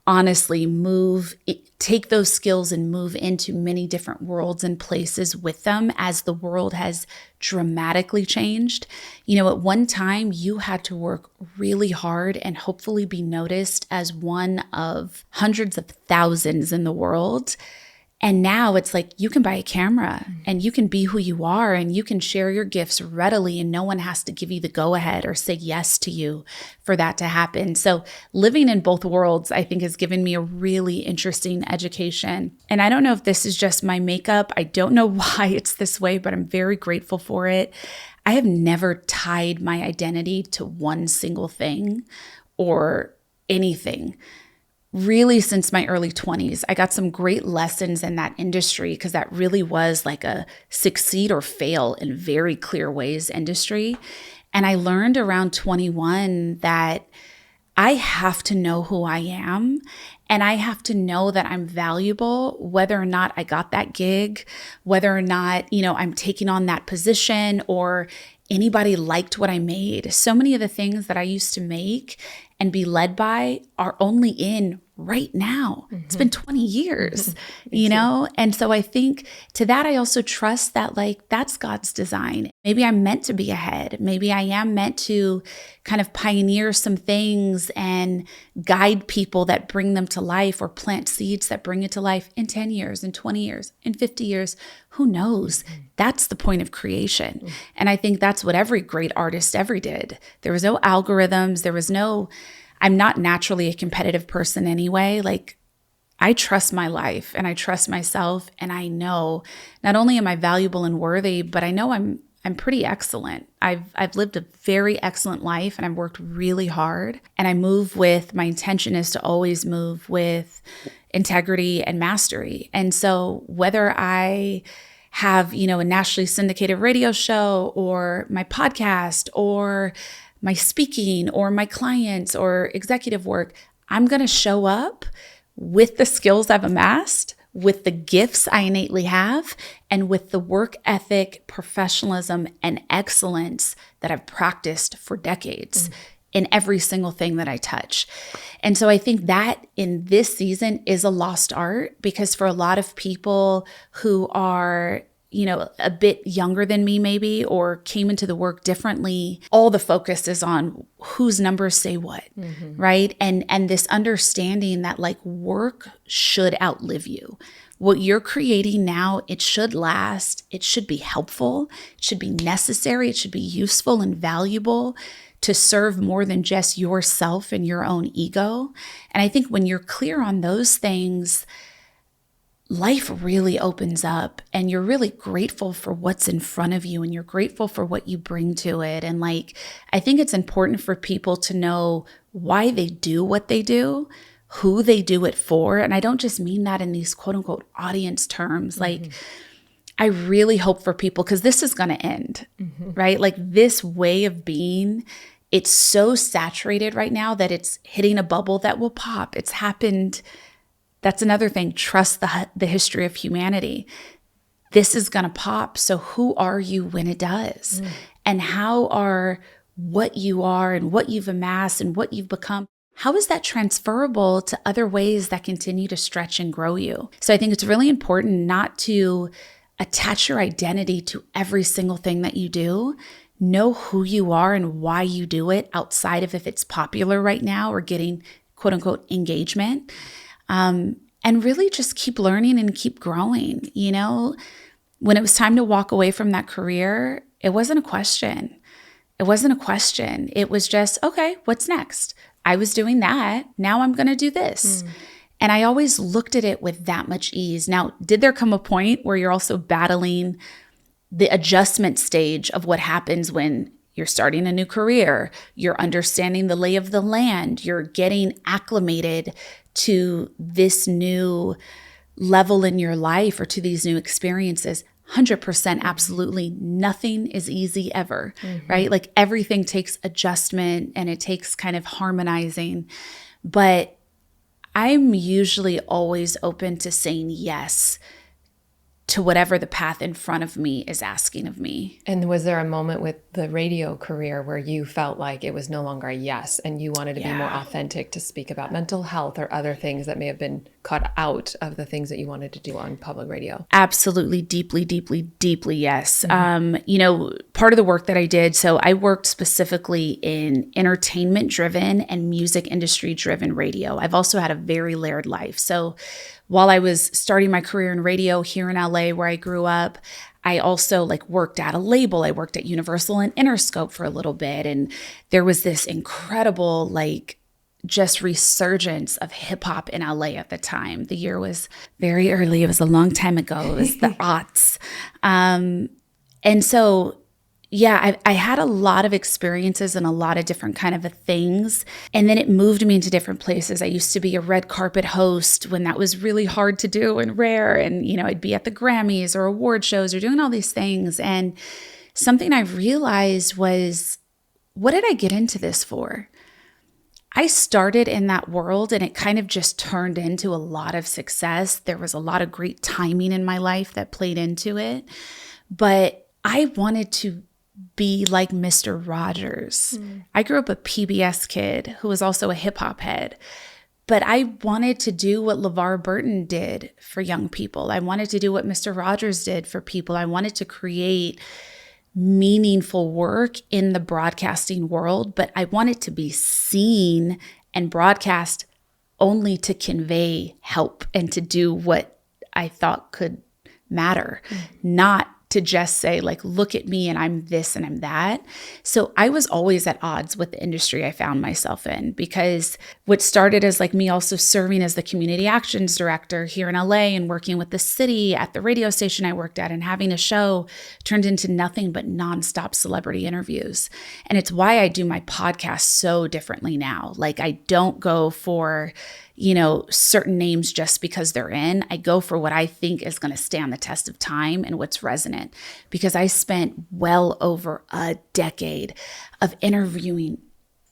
honestly, take those skills and move into many different worlds and places with them as the world has dramatically changed. At one time, you had to work really hard and hopefully be noticed as one of hundreds of thousands in the world. And now it's like you can buy a camera and you can be who you are and you can share your gifts readily, and no one has to give you the go-ahead or say yes to you for that to happen. So living in both worlds, I think, has given me a really interesting education. And I don't know if this is just my makeup. I don't know why it's this way, but I'm very grateful for it. I have never tied my identity to one single thing or anything. Really, since my early 20s, I got some great lessons in that industry, because that really was like a succeed or fail in very clear ways industry. And I learned around 21 that I have to know who I am, and I have to know that I'm valuable, whether or not I got that gig, whether or not, I'm taking on that position, or anybody liked what I made. So many of the things that I used to make and be led by are only in right now. It's been 20 years, And so I think to that, I also trust that that's God's design. Maybe I'm meant to be ahead. Maybe I am meant to kind of pioneer some things and guide people that bring them to life, or plant seeds that bring it to life in 10 years, in 20 years, in 50 years. Who knows? That's the point of creation. And I think that's what every great artist ever did. There was no algorithms. I'm not naturally a competitive person anyway. I trust my life and I trust myself, and I know not only am I valuable and worthy, but I know I'm pretty excellent. I've lived a very excellent life, and I've worked really hard, and my intention is to always move with integrity and mastery. And so whether I have, a nationally syndicated radio show, or my podcast, or my speaking, or my clients, or executive work, I'm going to show up with the skills I've amassed, with the gifts I innately have and with the work ethic, professionalism, and excellence that I've practiced for decades in every single thing that I touch. And so I think that in this season is a lost art, because for a lot of people who are, you know, a bit younger than me maybe, or came into the work differently, all the focus is on whose numbers say what, right? And this understanding that like work should outlive you. What you're creating now, it should last. It should be helpful. It should be necessary. It should be useful and valuable to serve more than just yourself and your own ego. And I think when you're clear on those things, life really opens up and you're really grateful for what's in front of you and you're grateful for what you bring to it. And like, I think it's important for people to know why they do what they do, who they do it for. And I don't just mean that in these quote unquote audience terms. Like, I really hope for people, because this is going to end, right? Like this way of being, it's so saturated right now that it's hitting a bubble that will pop. It's happened. That's another thing. Trust the history of humanity. This is going to pop. So who are you when it does? And how are what you are and what you've amassed and what you've become, how is that transferable to other ways that continue to stretch and grow you? So I think it's really important not to attach your identity to every single thing that you do. Know who you are and why you do it outside of if it's popular right now or getting quote unquote engagement. And really just keep learning and keep growing. You know, when it was time to walk away from that career, it wasn't a question. It wasn't a question. It was just, okay, what's next? I was doing that. Now I'm going to do this. And I always looked at it with that much ease. Now, did there come a point where you're also battling the adjustment stage of what happens when you're starting a new career, you're understanding the lay of the land, you're getting acclimated to this new level in your life or to these new experiences? 100%, absolutely. Nothing is easy ever, right? Like everything takes adjustment and it takes kind of harmonizing. But I'm usually always open to saying yes to whatever the path in front of me is asking of me. And was there a moment with the radio career where you felt like it was no longer a yes and you wanted to be more authentic to speak about mental health or other things that may have been cut out of the things that you wanted to do on public radio? Absolutely. Deeply, deeply, deeply yes. You know, part of the work that I did, so I worked specifically in entertainment driven and music industry driven radio. I've also had a very layered life. So while I was starting my career in radio here in LA where I grew up, I also like worked at a label. I worked at Universal and Interscope for a little bit. And there was this incredible like just resurgence of hip hop in LA at the time. The year was very early. It was a long time ago. It was the aughts. And so yeah, I had a lot of experiences and a lot of different kind of things. And then it moved me into different places. I used to be a red carpet host when that was really hard to do and rare. And, you know, I'd be at the Grammys or award shows or doing all these things. And something I realized was, what did I get into this for? I started in that world and it kind of just turned into a lot of success. There was a lot of great timing in my life that played into it. But I wanted to be like Mr. Rogers. I grew up a PBS kid who was also a hip hop head, but I wanted to do what LeVar Burton did for young people. I wanted to do what Mr. Rogers did for people. I wanted to create meaningful work in the broadcasting world, but I wanted to be seen and broadcast only to convey help and to do what I thought could matter, not to just say like, look at me and I'm this and I'm that. So I was always at odds with the industry I found myself in, because what started as like me also serving as the community actions director here in LA and working with the city at the radio station I worked at and having a show turned into nothing but nonstop celebrity interviews. And it's why I do my podcast so differently now. Like I don't go for, you know, certain names just because they're in. I go for what I think is going to stand the test of time and what's resonant, because I spent well over a decade of interviewing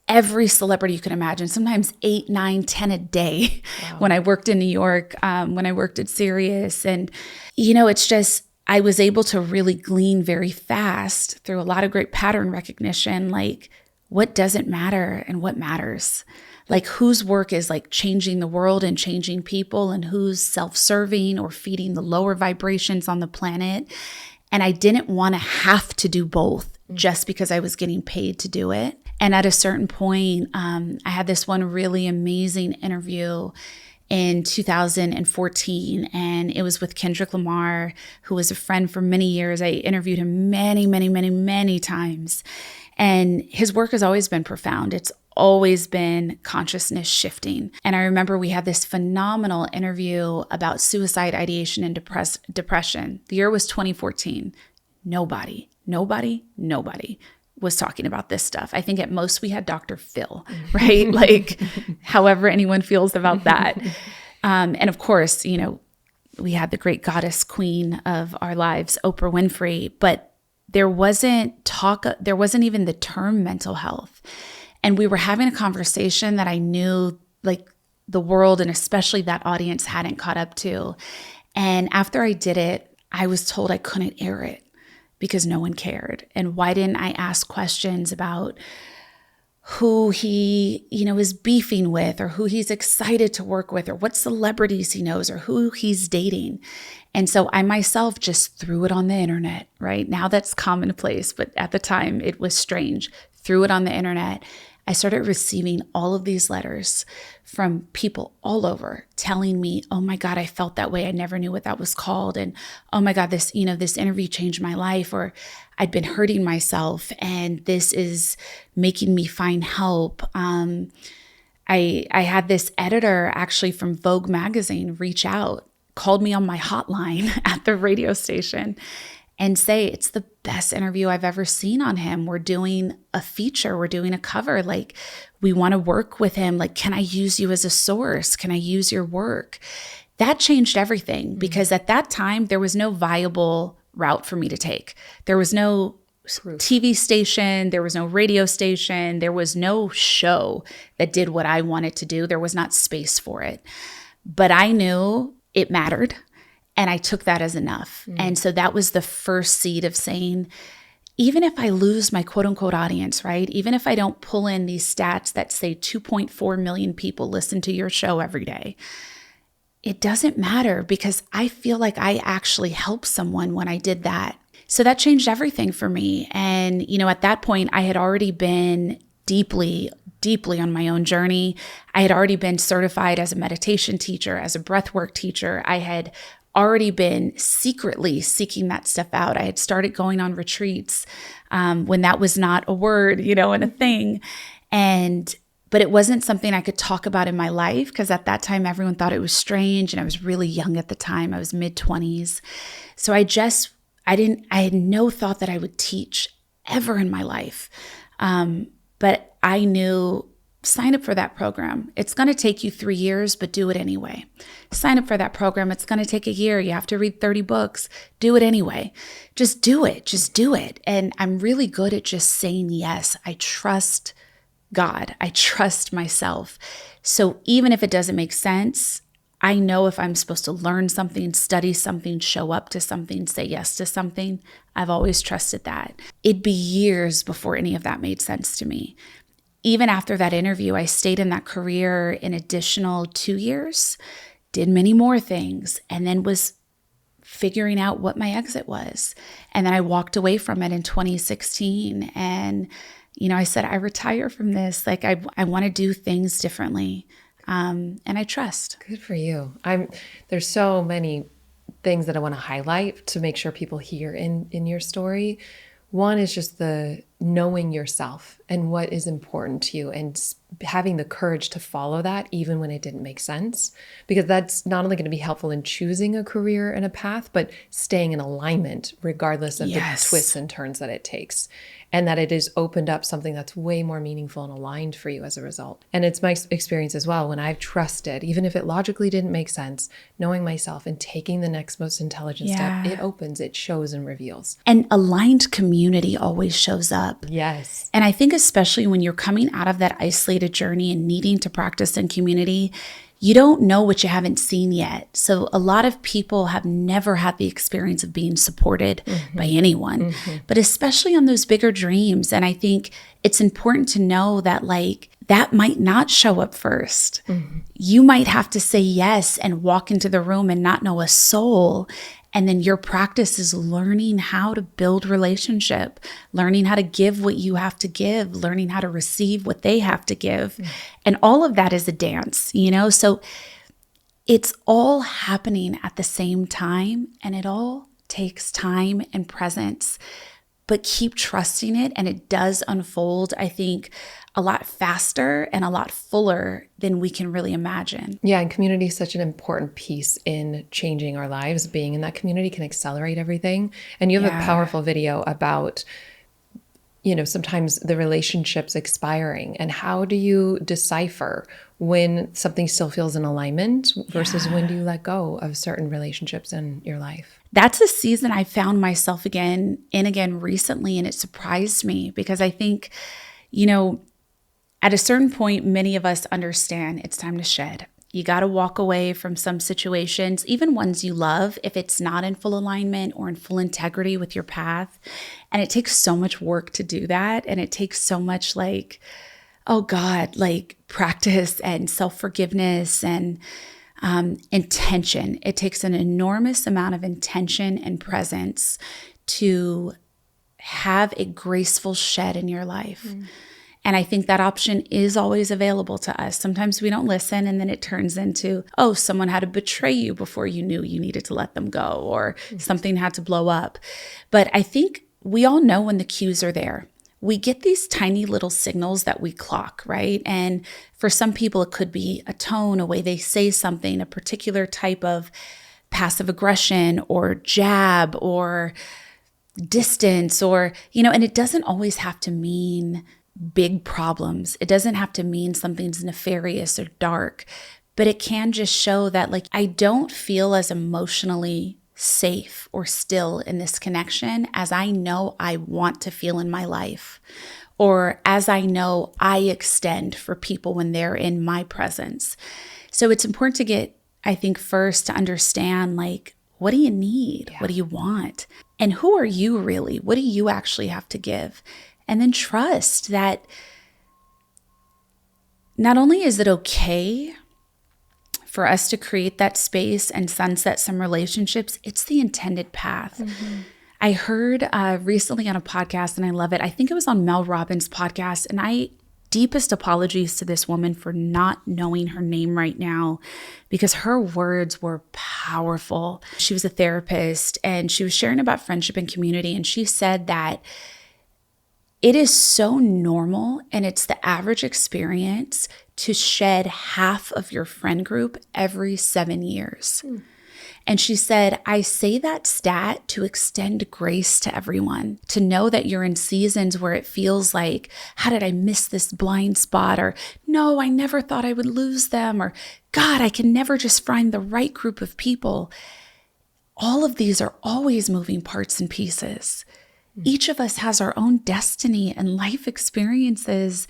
every celebrity you can imagine, sometimes 8, 9, 10 a day. Wow. When I worked in New York, when I worked at Sirius. And, it's just, I was able to really glean very fast through a lot of great pattern recognition, like what doesn't matter and what matters. Like whose work is like changing the world and changing people, and who's self-serving or feeding the lower vibrations on the planet. And I didn't want to have to do both just because I was getting paid to do it. And at a certain point, I had this one really amazing interview in 2014, and it was with Kendrick Lamar, who was a friend for many years. I interviewed him many, many, many, many times. And his work has always been profound. It's always been consciousness shifting. And I remember we had this phenomenal interview about suicide ideation and depression. The year was 2014. Nobody was talking about this stuff. I think at most we had Dr. Phil, right? Like however anyone feels about that. And of course, we had the great goddess queen of our lives, Oprah Winfrey, but there wasn't even the term mental health. And we were having a conversation that I knew like the world and especially that audience hadn't caught up to. And after I did it, I was told I couldn't air it because no one cared. And why didn't I ask questions about who he, is beefing with, or who he's excited to work with, or what celebrities he knows, or who he's dating. And so I myself just threw it on the internet, right? Now that's commonplace, but at the time it was strange. Threw it on the internet. I started receiving all of these letters from people all over telling me, oh my God, I felt that way. I never knew what that was called. And oh my God, this interview changed my life, or I'd been hurting myself and this is making me find help. I had this editor actually from Vogue magazine reach out, called me on my hotline at the radio station and say, it's the best interview I've ever seen on him. We're doing a feature, we're doing a cover. Like, we want to work with him. Like, can I use you as a source? Can I use your work? That changed everything because at that time, there was no viable route for me to take. There was no TV station, there was no radio station, there was no show that did what I wanted to do. There was not space for it. But I knew it mattered. And I took that as enough. And so that was the first seed of saying, even if I lose my quote unquote audience, right? Even if I don't pull in these stats that say 2.4 million people listen to your show every day, it doesn't matter because I feel like I actually helped someone when I did that. So that changed everything for me. And, at that point, I had already been deeply on my own journey. I had already been certified as a meditation teacher, as a breathwork teacher. I had already been secretly seeking that stuff out. I had started going on retreats when that was not a word, and a thing. But it wasn't something I could talk about in my life because at that time, everyone thought it was strange. And I was really young at the time. I was mid-20s. So I had no thought that I would teach ever in my life. But I knew, sign up for that program. It's going to take you 3 years, but do it anyway. Sign up for that program. It's going to take a year. You have to read 30 books. Do it anyway. Just do it. Just do it. And I'm really good at just saying yes. I trust God. I trust myself. So even if it doesn't make sense, I know if I'm supposed to learn something, study something, show up to something, say yes to something, I've always trusted that. It'd be years before any of that made sense to me. Even after that interview, I stayed in that career an additional 2 years, did many more things, and then was figuring out what my exit was. And then I walked away from it in 2016. And, I said, I retire from this. Like, I want to do things differently. And I trust. Good for you. There's so many things that I want to highlight to make sure people hear in your story. One is just the knowing yourself and what is important to you and having the courage to follow that even when it didn't make sense, because that's not only going to be helpful in choosing a career and a path, but staying in alignment regardless of the twists and turns that it takes, and that it has opened up something that's way more meaningful and aligned for you as a result. And it's my experience as well when I've trusted, even if it logically didn't make sense, knowing myself and taking the next most intelligent step, it opens, it shows and reveals. And aligned community always shows up. up. Yes. And I think especially when you're coming out of that isolated journey and needing to practice in community, you don't know what you haven't seen yet. So a lot of people have never had the experience of being supported by anyone, but especially on those bigger dreams. And I think it's important to know that like that might not show up first. You might have to say yes and walk into the room and not know a soul. And then your practice is learning how to build relationship, learning how to give what you have to give, learning how to receive what they have to give. And all of that is a dance, you know? So it's all happening at the same time, and it all takes time and presence, but keep trusting it. And it does unfold, I think, a lot faster and a lot fuller than we can really imagine. Yeah, and community is such an important piece in changing our lives. Being in that community can accelerate everything. And you have a powerful video about, you know, sometimes the relationships expiring, and how do you decipher when something still feels in alignment versus when do you let go of certain relationships in your life? That's a season I found myself again recently, and it surprised me because I think, you know, at a certain point, many of us understand it's time to shed. You got to walk away from some situations, even ones you love, if it's not in full alignment or in full integrity with your path. And it takes so much work to do that. And it takes so much like, oh God, like practice and self-forgiveness and intention. It takes an enormous amount of intention and presence to have a graceful shed in your life. And I think that option is always available to us. Sometimes we don't listen, and then it turns into, oh, someone had to betray you before you knew you needed to let them go, or something had to blow up. But I think we all know when the cues are there. We get these tiny little signals that we clock, right? And for some people, it could be a tone, a way they say something, a particular type of passive aggression or jab or distance, or, you know, and it doesn't always have to mean big problems. It doesn't have to mean something's nefarious or dark, but it can just show that like, I don't feel as emotionally safe or still in this connection as I know I want to feel in my life, or as I know I extend for people when they're in my presence. So it's important to get, I think, first to understand like, what do you need? What do you want? And who are you really? What do you actually have to give? And then trust that not only is it okay for us to create that space and sunset some relationships, it's the intended path. I heard recently on a podcast, and I love it. I think it was on Mel Robbins' podcast, and deepest apologies to this woman for not knowing her name right now, because her words were powerful. She was a therapist, and she was sharing about friendship and community, and she said that it is so normal, and it's the average experience to shed half of your friend group every 7 years. And she said, I say that stat to extend grace to everyone, to know that you're in seasons where it feels like, how did I miss this blind spot? Or no, I never thought I would lose them. Or God, I can never just find the right group of people. All of these are always moving parts and pieces. Each of us has our own destiny and life experiences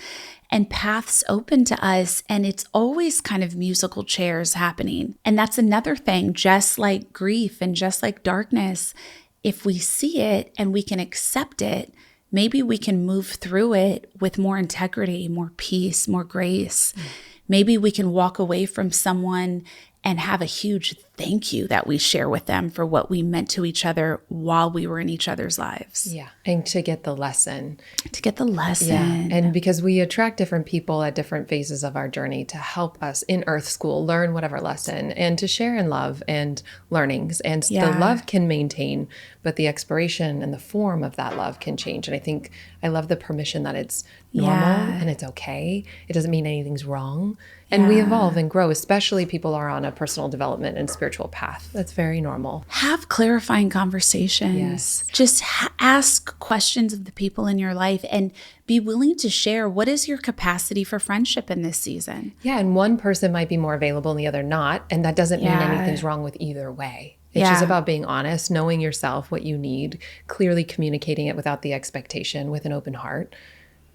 and paths open to us. And it's always kind of musical chairs happening. And that's another thing, just like grief and just like darkness, if we see it and we can accept it, maybe we can move through it with more integrity, more peace, more grace. Maybe we can walk away from someone and have a huge thank you that we share with them for what we meant to each other while we were in each other's lives. Yeah. And to get the lesson. Yeah. And because we attract different people at different phases of our journey to help us in Earth School learn whatever lesson and to share in love and learnings. And the love can maintain, but the expiration and the form of that love can change. And I think I love the permission that it's normal and it's okay. It doesn't mean anything's wrong. And we evolve and grow, especially people are on a personal development and spiritual path. That's very normal. Have clarifying conversations. Yes. Just ask questions of the people in your life and be willing to share what is your capacity for friendship in this season. Yeah. And one person might be more available and the other not. And that doesn't mean anything's wrong with either way. It's just about being honest, knowing yourself, what you need, clearly communicating it without the expectation, with an open heart.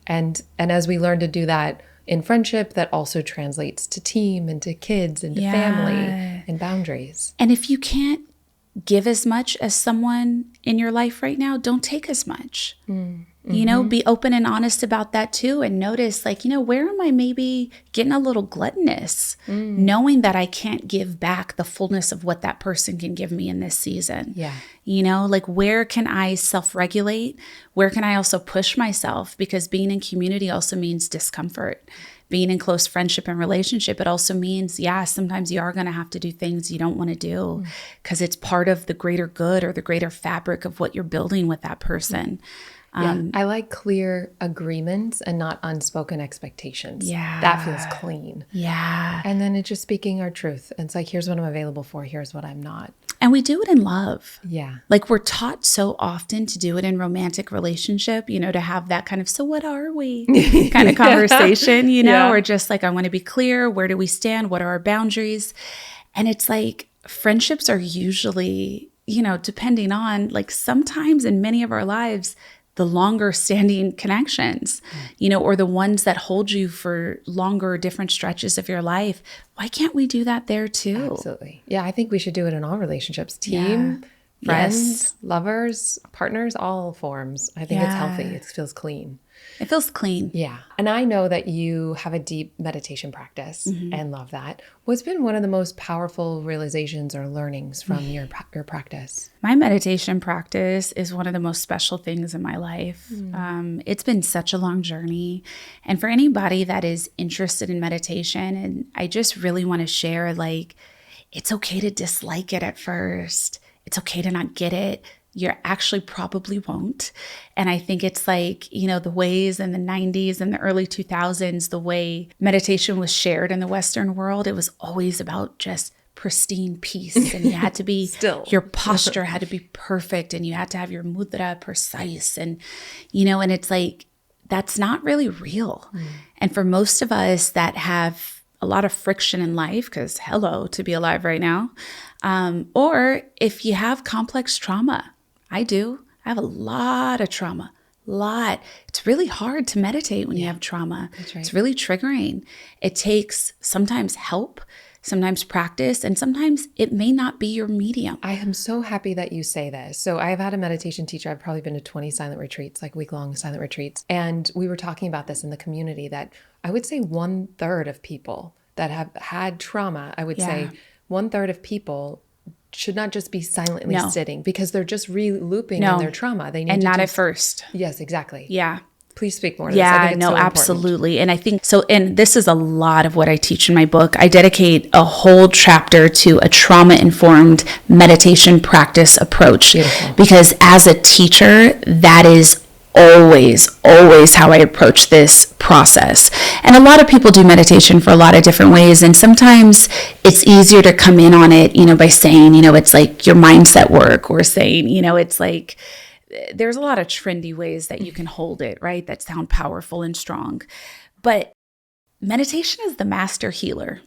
And as we learn to do that in friendship, that also translates to team and to kids and to family and boundaries. And if you can't give as much as someone in your life right now, don't take as much. You know, be open and honest about that too. And notice, like, you know, where am I maybe getting a little gluttonous, knowing that I can't give back the fullness of what that person can give me in this season. Yeah. You know, like, where can I self-regulate? Where can I also push myself? Because being in community also means discomfort. Being in close friendship and relationship, it also means, sometimes you are going to have to do things you don't want to do because it's part of the greater good or the greater fabric of what you're building with that person. I like clear agreements and not unspoken expectations. Yeah. That feels clean. Yeah. And then it's just speaking our truth. It's like, here's what I'm available for. Here's what I'm not. And we do it in love. Yeah. Like, we're taught so often to do it in romantic relationship, you know, to have that kind of, so what are we kind of conversation, you know, or just like, I want to be clear. Where do we stand? What are our boundaries? And it's like, friendships are usually, you know, depending on, like, sometimes in many of our lives, the longer standing connections, you know, or the ones that hold you for longer, different stretches of your life. Why can't we do that there too? Absolutely. Yeah, I think we should do it in all relationships. Team, friends, lovers, partners, all forms. I think it's healthy. It feels clean. It feels clean. Yeah. And I know that you have a deep meditation practice and love that. What's been one of the most powerful realizations or learnings from your practice? My meditation practice is one of the most special things in my life. It's been such a long journey. And for anybody that is interested in meditation, and I just really want to share, like, it's okay to dislike it at first. It's okay to not get it. You actually probably won't. And I think it's like, you know, the ways in the 90s and the early 2000s, the way meditation was shared in the Western world, it was always about just pristine peace. And you had to be, your posture had to be perfect. And you had to have your mudra precise. And, you know, and it's like, that's not really real. And for most of us that have a lot of friction in life, because hello, to be alive right now, or if you have complex trauma, I do. I have a lot of trauma. It's really hard to meditate when you have trauma. That's right. It's really triggering. It takes sometimes help, sometimes practice, and sometimes it may not be your medium. I am so happy that you say this. So I've had a meditation teacher. I've probably been to 20 silent retreats, like week-long silent retreats. And we were talking about this in the community that I would say 1/3 of people that have had trauma, I would say 1/3 of people should not just be silently sitting because they're just re-looping in their trauma. They need and to not at first. Yes, exactly. Yeah. Please speak more to this. I think it's so absolutely. And I think so. And this is a lot of what I teach in my book. I dedicate a whole chapter to a trauma-informed meditation practice approach. Beautiful. Because as a teacher, that is always how I approach this process. And a lot of people do meditation for a lot of different ways. And sometimes it's easier to come in on it, you know, by saying, you know, it's like your mindset work, or saying, you know, it's like, there's a lot of trendy ways that you can hold it, right? That sound powerful and strong. But meditation is the master healer.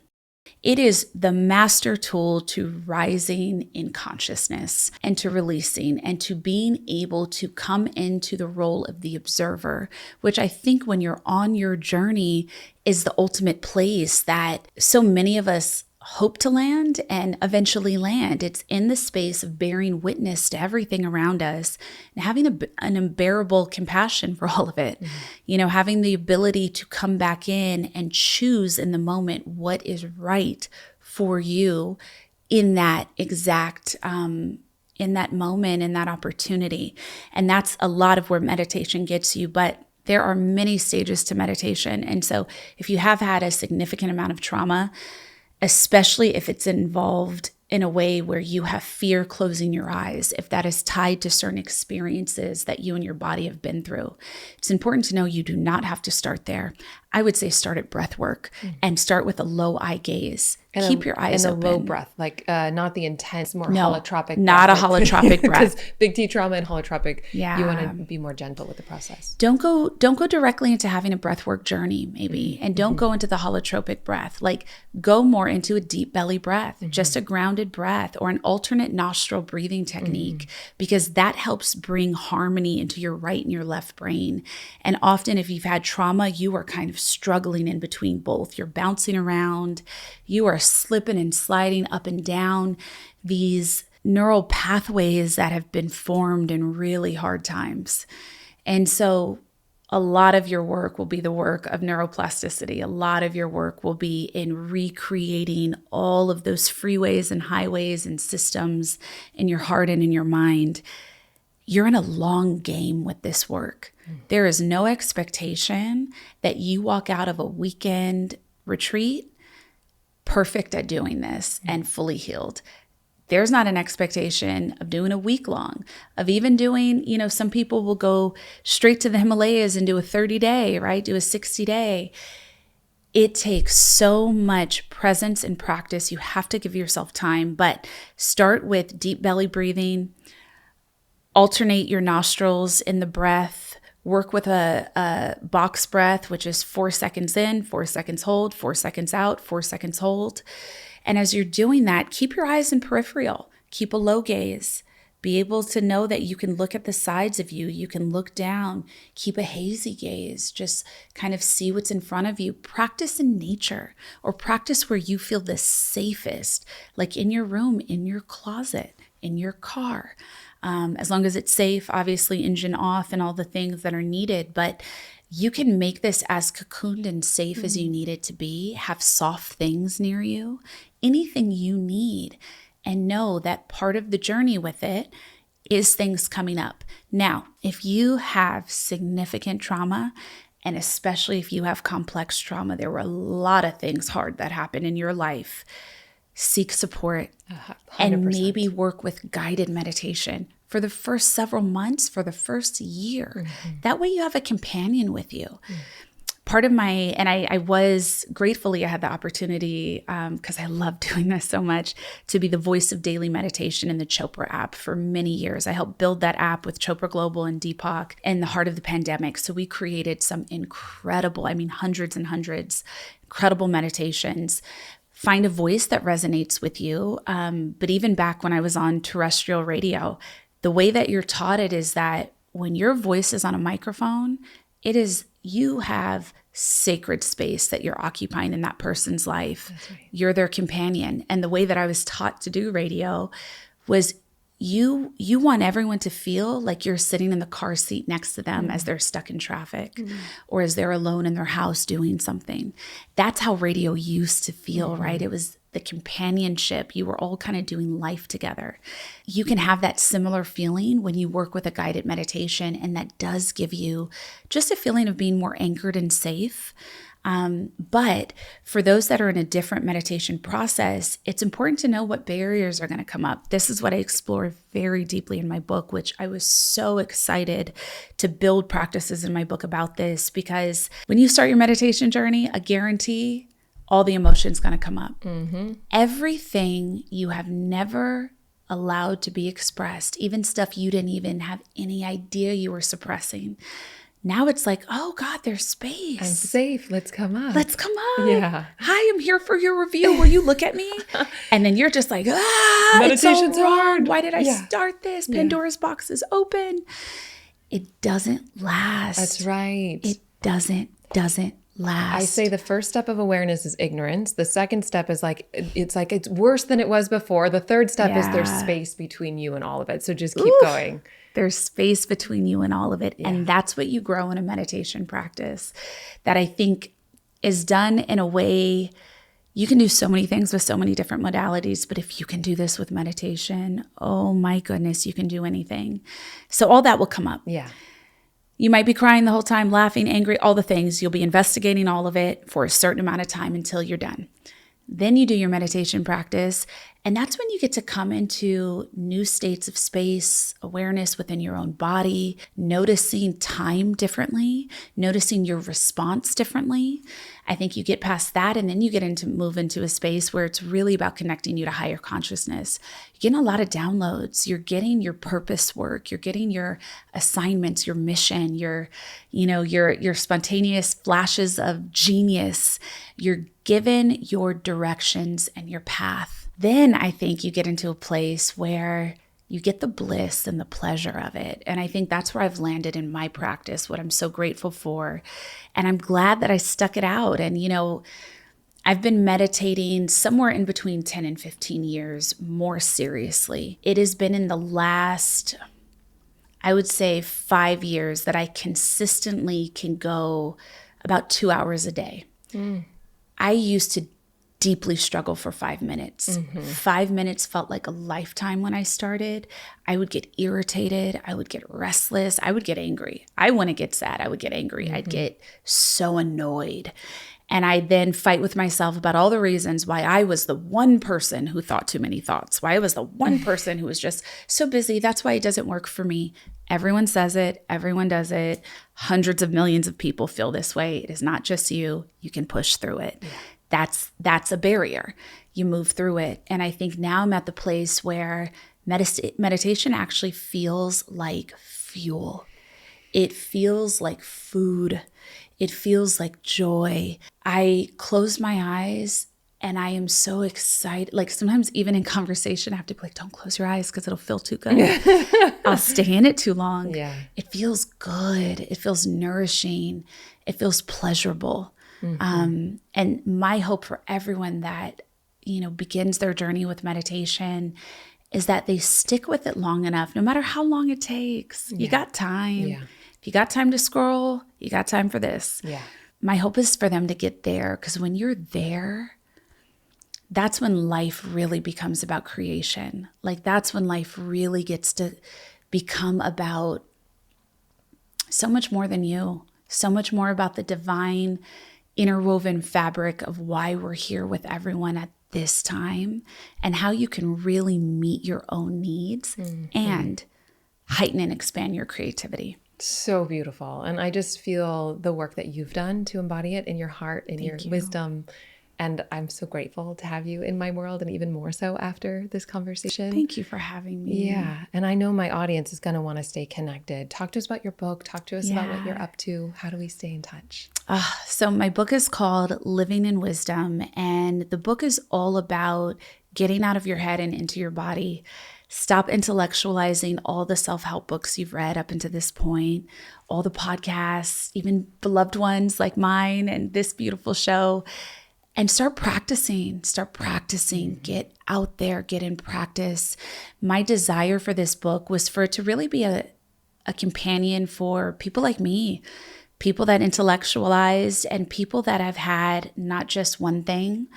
It is the master tool to rising in consciousness and to releasing and to being able to come into the role of the observer, which I think when you're on your journey is the ultimate place that so many of us hope to land and eventually land. It's in the space of bearing witness to everything around us and having an unbearable compassion for all of it. You know, having the ability to come back in and choose in the moment what is right for you in that exact, in that moment, in that opportunity. And that's a lot of where meditation gets you. But there are many stages to meditation. And so if you have had a significant amount of trauma, especially if it's involved in a way where you have fear closing your eyes, if that is tied to certain experiences that you and your body have been through, it's important to know you do not have to start there. I would say start at breath work and start with a low eye gaze. And keep your eyes open. And a low breath, like not the intense, more holotropic. Not a holotropic breath. Because big T trauma and holotropic, yeah. You want to be more gentle with the process. Don't go directly into having a breathwork journey, maybe, and don't go into the holotropic breath. Like go more into a deep belly breath, just a grounded breath, or an alternate nostril breathing technique, because that helps bring harmony into your right and your left brain. And often, if you've had trauma, you are kind of struggling in between both. You're bouncing around, you are slipping and sliding up and down these neural pathways that have been formed in really hard times. And so a lot of your work will be the work of neuroplasticity. A lot of your work will be in recreating all of those freeways and highways and systems in your heart and in your mind. You're in a long game with this work. There is no expectation that you walk out of a weekend retreat perfect at doing this and fully healed. There's not an expectation of doing a week long, of even doing, some people will go straight to the Himalayas and do a 30-day, right? Do a 60-day. It takes so much presence and practice. You have to give yourself time, but start with deep belly breathing, alternate your nostrils in the breath. Work with a box breath, which is 4 seconds in, 4 seconds hold, 4 seconds out, 4 seconds hold. And as you're doing that, keep your eyes in peripheral. Keep a low gaze. Be able to know that you can look at the sides of you. You can look down. Keep a hazy gaze. Just kind of see what's in front of you. Practice in nature, or practice where you feel the safest, like in your room, in your closet, in your car. As long as it's safe, obviously engine off and all the things that are needed, but you can make this as cocooned and safe as you need it to be. Have soft things near you, anything you need, and know that part of the journey with it is things coming up. Now, if you have significant trauma, and especially if you have complex trauma, there were a lot of things hard that happened in your life. Seek support 100%. And maybe work with guided meditation for the first several months, for the first year. That way you have a companion with you. Part of I was gratefully, I had the opportunity, because I love doing this so much, to be the voice of daily meditation in the Chopra app for many years. I helped build that app with Chopra Global and Deepak in the heart of the pandemic. So we created some incredible, hundreds and hundreds, incredible meditations. Find a voice that resonates with you. But even back when I was on terrestrial radio, the way that you're taught it is that when your voice is on a microphone, you have sacred space that you're occupying in that person's life. That's right. You're their companion. And the way that I was taught to do radio was you want everyone to feel like you're sitting in the car seat next to them as they're stuck in traffic or as they're alone in their house doing something. That's how radio used to feel, right? It was the companionship. You were all kind of doing life together. You can have that similar feeling when you work with a guided meditation, and that does give you just a feeling of being more anchored and safe. But for those that are in a different meditation process, it's important to know what barriers are going to come up. This is what I explore very deeply in my book, which I was so excited to build practices in my book about this, because when you start your meditation journey, I guarantee all the emotions going to come up. Everything you have never allowed to be expressed, even stuff you didn't even have any idea you were suppressing. Now it's like, oh God, there's space. I'm safe. Let's come up. Let's come up. Yeah. Hi, I'm here for your review. Will you look at me? And then you're just like, meditation's it's so hard. Why did I start this? Pandora's box is open. It doesn't last. That's right. It doesn't last. I say the first step of awareness is ignorance. The second step is it's worse than it was before. The third step is there's space between you and all of it. So just keep going. There's space between you and all of it. Yeah. And that's what you grow in a meditation practice that I think is done in a way. You can do so many things with so many different modalities, but if you can do this with meditation, oh my goodness, you can do anything. So all that will come up. Yeah. You might be crying the whole time, laughing, angry, all the things. You'll be investigating all of it for a certain amount of time until you're done. Then you do your meditation practice, And that's when you get to come into new states of space, awareness within your own body, noticing time differently, noticing your response differently. I think you get past that, and then you move into a space where it's really about connecting you to higher consciousness. You're getting a lot of downloads. You're getting your purpose work. You're getting your assignments, your mission, your spontaneous flashes of genius. You're given your directions and your path. Then I think you get into a place where you get the bliss and the pleasure of it. And I think that's where I've landed in my practice, what I'm so grateful for. And I'm glad that I stuck it out. And, I've been meditating somewhere in between 10 and 15 years more seriously. It has been in the last, I would say, 5 years that I consistently can go about 2 hours a day. I used to deeply struggle for 5 minutes. 5 minutes felt like a lifetime when I started. I would get irritated. I would get restless. I would get angry. I wouldn't get sad. I would get angry. I'd get so annoyed. And I'd then fight with myself about all the reasons why I was the one person who thought too many thoughts, why I was the one person who was just so busy. That's why it doesn't work for me. Everyone says it. Everyone does it. Hundreds of millions of people feel this way. It is not just you. You can push through it. Yeah. That's a barrier. You move through it. And I think now I'm at the place where meditation actually feels like fuel. It feels like food. It feels like joy. I close my eyes and I am so excited. Like sometimes even in conversation, I have to be like, don't close your eyes because it'll feel too good. I'll stay in it too long. Yeah. It feels good. It feels nourishing. It feels pleasurable. And my hope for everyone that, begins their journey with meditation is that they stick with it long enough, no matter how long it takes. Yeah. You got time. Yeah. If you got time to scroll, you got time for this. Yeah. My hope is for them to get there, because when you're there, that's when life really becomes about creation. Like that's when life really gets to become about so much more than you, so much more about the divine interwoven fabric of why we're here with everyone at this time and how you can really meet your own needs and heighten and expand your creativity. So beautiful. And I just feel the work that you've done to embody it in your heart, in your wisdom. And I'm so grateful to have you in my world, and even more so after this conversation. Thank you for having me. Yeah. And I know my audience is going to want to stay connected. Talk to us about your book. Talk to us about what you're up to. How do we stay in touch? So my book is called Living in Wisdom. And the book is all about getting out of your head and into your body. Stop intellectualizing all the self-help books you've read up until this point, all the podcasts, even beloved ones like mine and this beautiful show. And start practicing, get out there, get in practice. My desire for this book was for it to really be a companion for people like me, people that intellectualized and people that have had not just one thing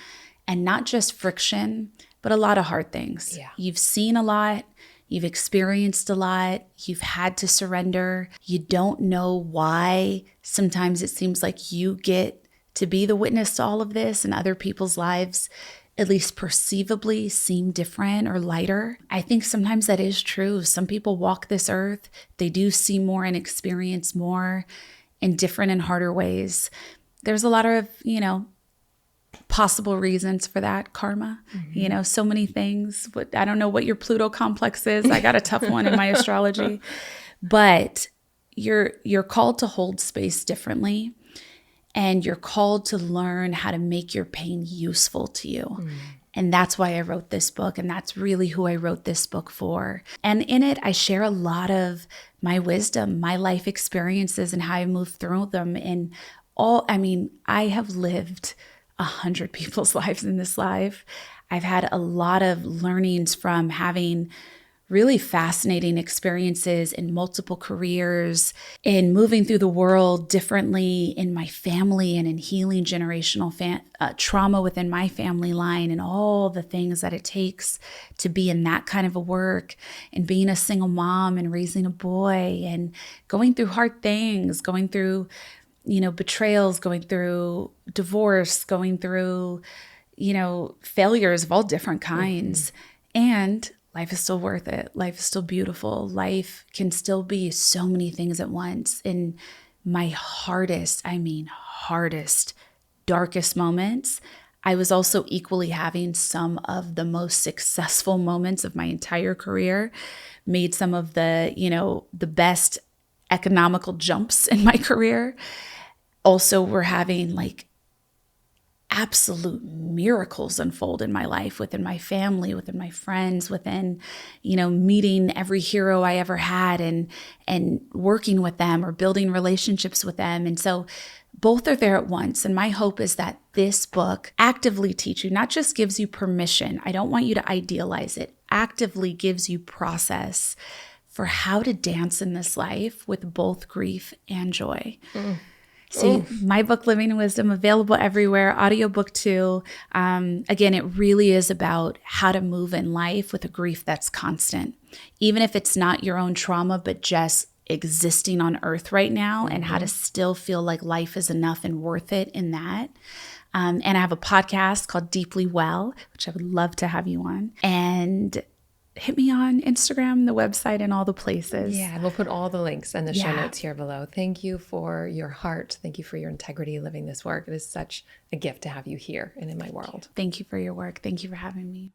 and not just friction, but a lot of hard things. Yeah. You've seen a lot, you've experienced a lot, you've had to surrender. You don't know why. Sometimes it seems like you get to be the witness to all of this, and other people's lives, at least perceivably, seem different or lighter. I think sometimes that is true. Some people walk this earth, they do see more and experience more in different and harder ways. There's a lot of, possible reasons for that. Karma, so many things. I don't know what your Pluto complex is. I got a tough one in my astrology, but you're called to hold space differently. And you're called to learn how to make your pain useful to you. And that's why I wrote this book. And that's really who I wrote this book for. And in it, I share a lot of my wisdom, my life experiences, and how I moved through them. And I have lived 100 people's lives in this life. I've had a lot of learnings from having really fascinating experiences in multiple careers, in moving through the world differently, in my family, and in healing generational trauma within my family line, and all the things that it takes to be in that kind of a work, and being a single mom and raising a boy and going through hard things, going through, betrayals, going through divorce, going through failures of all different kinds. And life is still worth it. Life is still beautiful. Life can still be so many things at once. In my hardest, darkest moments, I was also equally having some of the most successful moments of my entire career, made some of the, the best economical jumps in my career. Also, we're having absolute miracles unfold in my life, within my family, within my friends, within, meeting every hero I ever had and working with them or building relationships with them. And so both are there at once. And my hope is that this book actively teaches you, not just gives you permission. I don't want you to idealize it, actively gives you process for how to dance in this life with both grief and joy. See, my book, Living in Wisdom, available everywhere, audiobook too. Again, it really is about how to move in life with a grief that's constant, even if it's not your own trauma, but just existing on earth right now, and how to still feel like life is enough and worth it in that. And I have a podcast called Deeply Well, which I would love to have you on. And hit me on Instagram, the website, and all the places. Yeah, and we'll put all the links in the show notes here below. Thank you for your heart. Thank you for your integrity living this work. It is such a gift to have you here and in my world. Thank you for your work. Thank you for having me.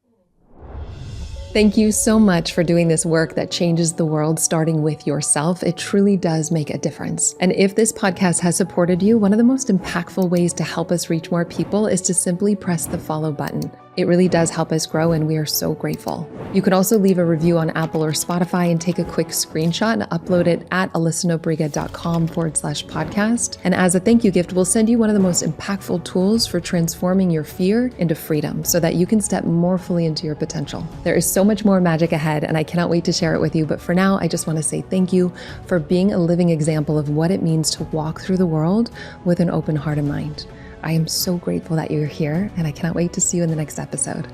Thank you so much for doing this work that changes the world, starting with yourself. It truly does make a difference. And if this podcast has supported you, one of the most impactful ways to help us reach more people is to simply press the follow button. It really does help us grow, and we are so grateful. You can also leave a review on Apple or Spotify and take a quick screenshot and upload it at alyssanobriga.com/podcast. And as a thank you gift, we'll send you one of the most impactful tools for transforming your fear into freedom so that you can step more fully into your potential. There is so much more magic ahead, and I cannot wait to share it with you. But for now, I just want to say thank you for being a living example of what it means to walk through the world with an open heart and mind. I am so grateful that you're here, and I cannot wait to see you in the next episode.